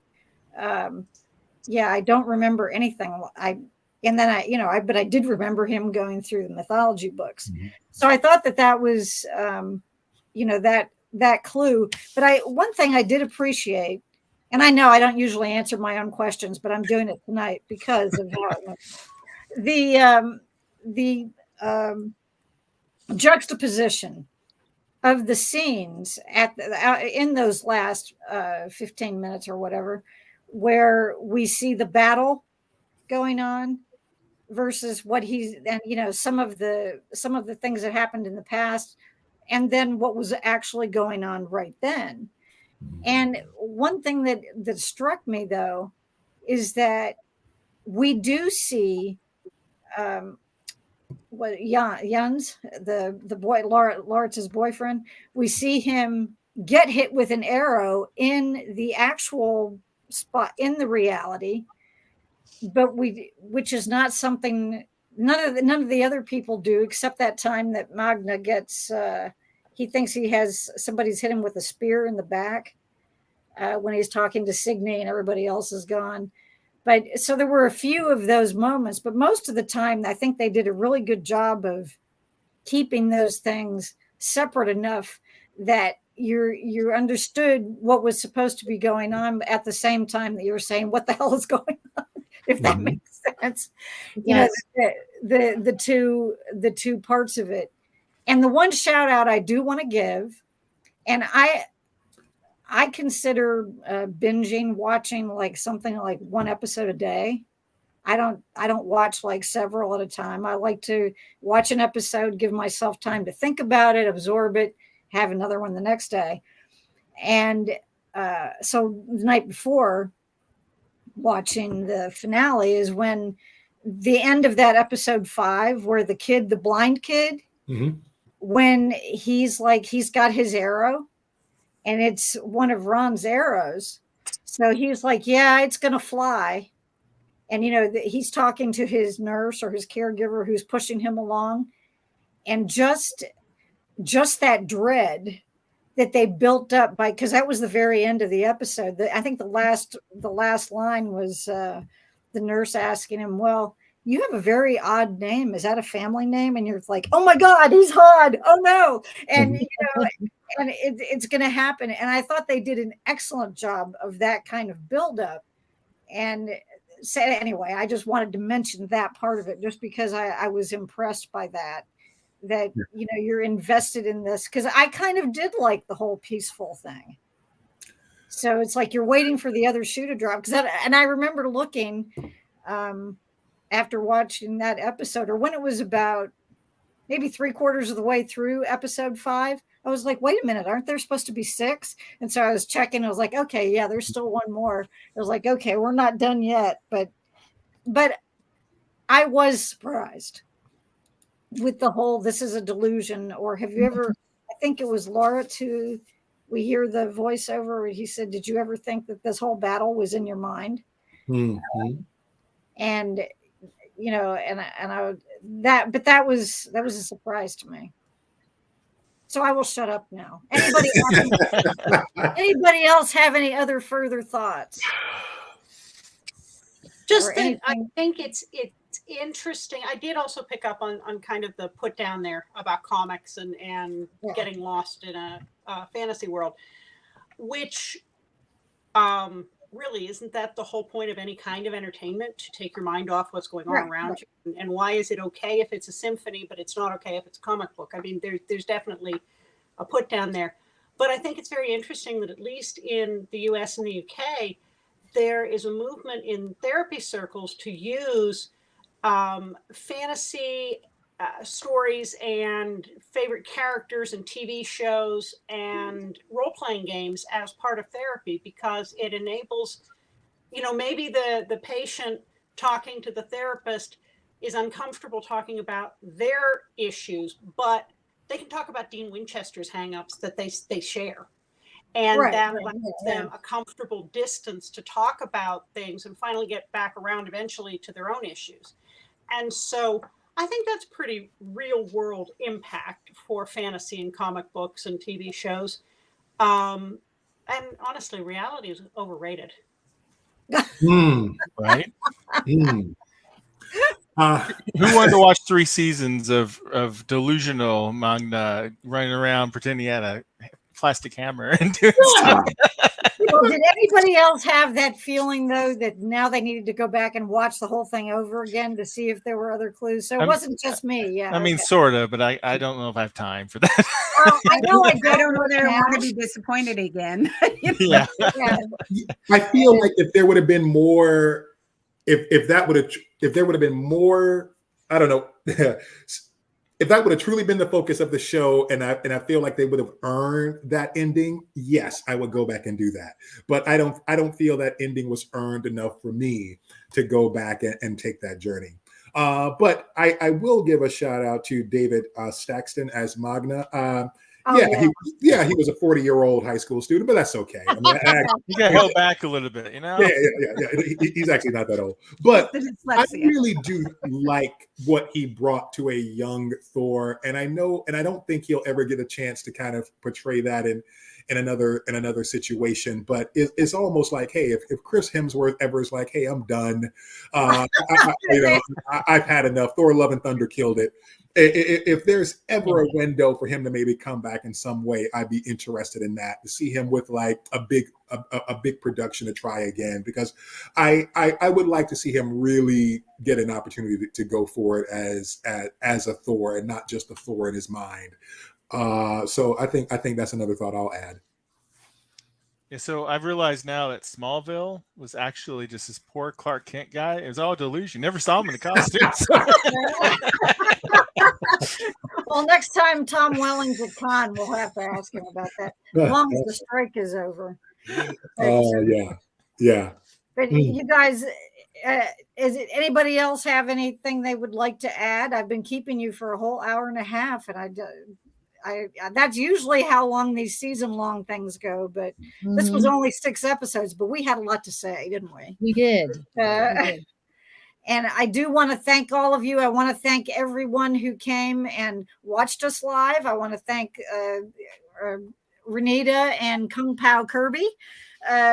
I don't remember anything. But I did remember him going through the mythology books. Mm-hmm. So I thought that was, that clue. But one thing I did appreciate, and I know I don't usually answer my own questions, but I'm doing it tonight because of how the juxtaposition of the scenes in those last 15 minutes or whatever, where we see the battle going on versus what some of the things that happened in the past, and then what was actually going on right then. And one thing that struck me, though, is that we do see Jans, the boy, Laurence's boyfriend, we see him get hit with an arrow in the actual spot in the reality, but which is not something none of the other people do, except that time that Magna gets he thinks somebody's hit him with a spear in the back when he's talking to Signe and everybody else is gone. But so there were a few of those moments, but most of the time, I think they did a really good job of keeping those things separate enough that you understood what was supposed to be going on at the same time that you were saying, what the hell is going on? If that makes sense. Yes. The two parts of it. And the one shout out I do want to give, and I consider watching like something like one episode a day. I don't watch like several at a time. I like to watch an episode, give myself time to think about it, absorb it, have another one the next day. And so the night before watching the finale is when the end of that episode 5, where the blind kid, when he's like, he's got his arrow and it's one of Ron's arrows. So he's like, yeah, it's going to fly. And, he's talking to his nurse or his caregiver who's pushing him along. And just that dread that they built up because that was the very end of the episode. I think the last line was the nurse asking him, well, you have a very odd name. Is that a family name? And you're like, oh my God, he's odd. Oh no. And, and it's going to happen. And I thought they did an excellent job of that kind of buildup. And so anyway, I just wanted to mention that part of it just because I was impressed by that you're invested in this, because I kind of did like the whole peaceful thing. So it's like you're waiting for the other shoe to drop. And I remember looking after watching that episode, or when it was about maybe 3/4 of the way through episode 5, I was like, wait a minute, aren't there supposed to be 6? And so I was checking. I was like, okay, yeah, there's still one more. I was like, okay, we're not done yet. But I was surprised with the whole, this is a delusion. Or have you ever, I think it was Laura who we hear the voiceover where he said, did you ever think that this whole battle was in your mind? And that was a surprise to me. So I will shut up now. Anybody else have any other further thoughts? Just that I think it's interesting. I did also pick up on kind of the put down there about comics and getting lost in a fantasy world, which really isn't that the whole point of any kind of entertainment, to take your mind off what's going on around you? And why is it okay if it's a symphony, but it's not okay if it's a comic book? I mean, there's definitely a put down there. But I think it's very interesting that at least in the US and the UK, there is a movement in therapy circles to use fantasy stories and favorite characters and TV shows and role-playing games as part of therapy, because it enables, maybe the patient talking to the therapist is uncomfortable talking about their issues, but they can talk about Dean Winchester's hangups that they share. And that allows them a comfortable distance to talk about things and finally get back around eventually to their own issues. And so I think that's pretty real world impact for fantasy and comic books and TV shows. And honestly, reality is overrated. Right? Who wanted to watch 3 seasons of delusional Magna running around pretending he had a plastic hammer and doing stuff? Did anybody else have that feeling, though, that now they needed to go back and watch the whole thing over again to see if there were other clues? So it wasn't just me. Yeah, I mean, sort of, but I don't know if I have time for that. I know I don't know that I want to be disappointed again. Yeah. I feel like if there would have been more, if there would have been more, I don't know. If that would have truly been the focus of the show, and I feel like they would have earned that ending, yes, I would go back and do that. But I don't feel that ending was earned enough for me to go back and take that journey. But I will give a shout out to David Staxton as Magna. He was a 40-year-old high school student, but that's okay. I mean, he got held back a little bit, Yeah. He's actually not that old, but I really do like what he brought to a young Thor, and I don't think he'll ever get a chance to kind of portray that in another situation. But it's almost like, hey, if Chris Hemsworth ever is like, hey, I'm done, I've had enough. Thor: Love and Thunder killed it. If there's ever a window for him to maybe come back in some way, I'd be interested in that, to see him with like a big production to try again, because I would like to see him really get an opportunity to go for it as a Thor and not just a Thor in his mind. So I think that's another thought I'll add. Yeah, so I've realized now that Smallville was actually just this poor Clark Kent guy. It was all a delusion. Never saw him in the costumes. Well, next time Tom Welling's at con, we'll have to ask him about that. As long as the strike is over. Oh yeah, yeah. But Mm. you guys, is it anybody else have anything they would like to add? I've been keeping you for a whole hour and a half, and I that's usually how long these season-long things go. But this was only 6 episodes, but we had a lot to say, didn't we? We did. And I do want to thank all of you. I want to thank everyone who came and watched us live. I want to thank Renita and Kung Pao Kirby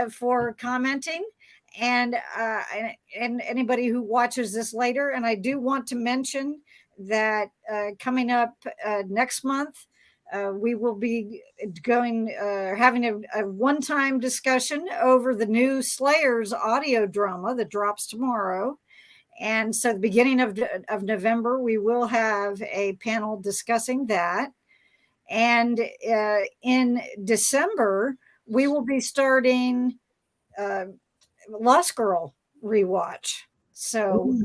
for commenting, and anybody who watches this later. And I do want to mention that coming up next month, we will be having a one-time discussion over the new Slayers audio drama that drops tomorrow. And so the beginning of November, we will have a panel discussing that. And in December, we will be starting Lost Girl rewatch. So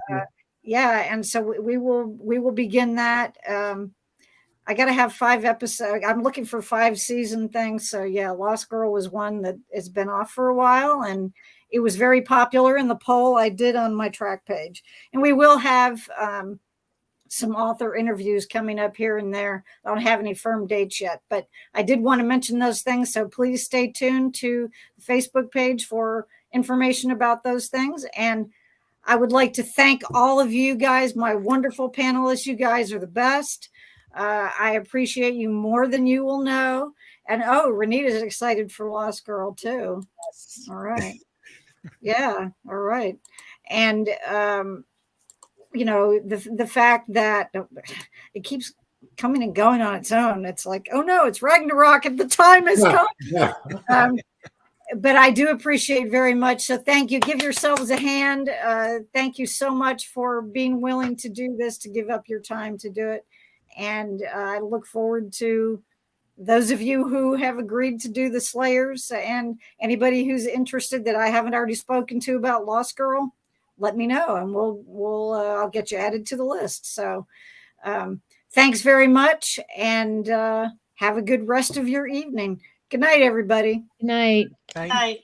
yeah, and so we will begin that. I got to have 5 episodes. I'm looking for 5 season things. So yeah, Lost Girl was one that has been off for a while, and it was very popular in the poll I did on my track page. And we will have some author interviews coming up here and there. I don't have any firm dates yet, but I did want to mention those things. So please stay tuned to the Facebook page for information about those things. And I would like to thank all of you guys, my wonderful panelists. You guys are the best. I appreciate you more than you will know. And Renita's excited for Lost Girl too. Yes. All right. Yeah. All right. And the fact that it keeps coming and going on its own. It's like, oh no, it's Ragnarok and the time has come. Yeah. But I do appreciate very much. So thank you. Give yourselves a hand. Thank you so much for being willing to do this, to give up your time to do it. And I look forward to those of you who have agreed to do the Slayers, and anybody who's interested that I haven't already spoken to about Lost Girl, let me know, and I'll get you added to the list. So thanks very much, and have a good rest of your evening. Good night, everybody. Good night. Night.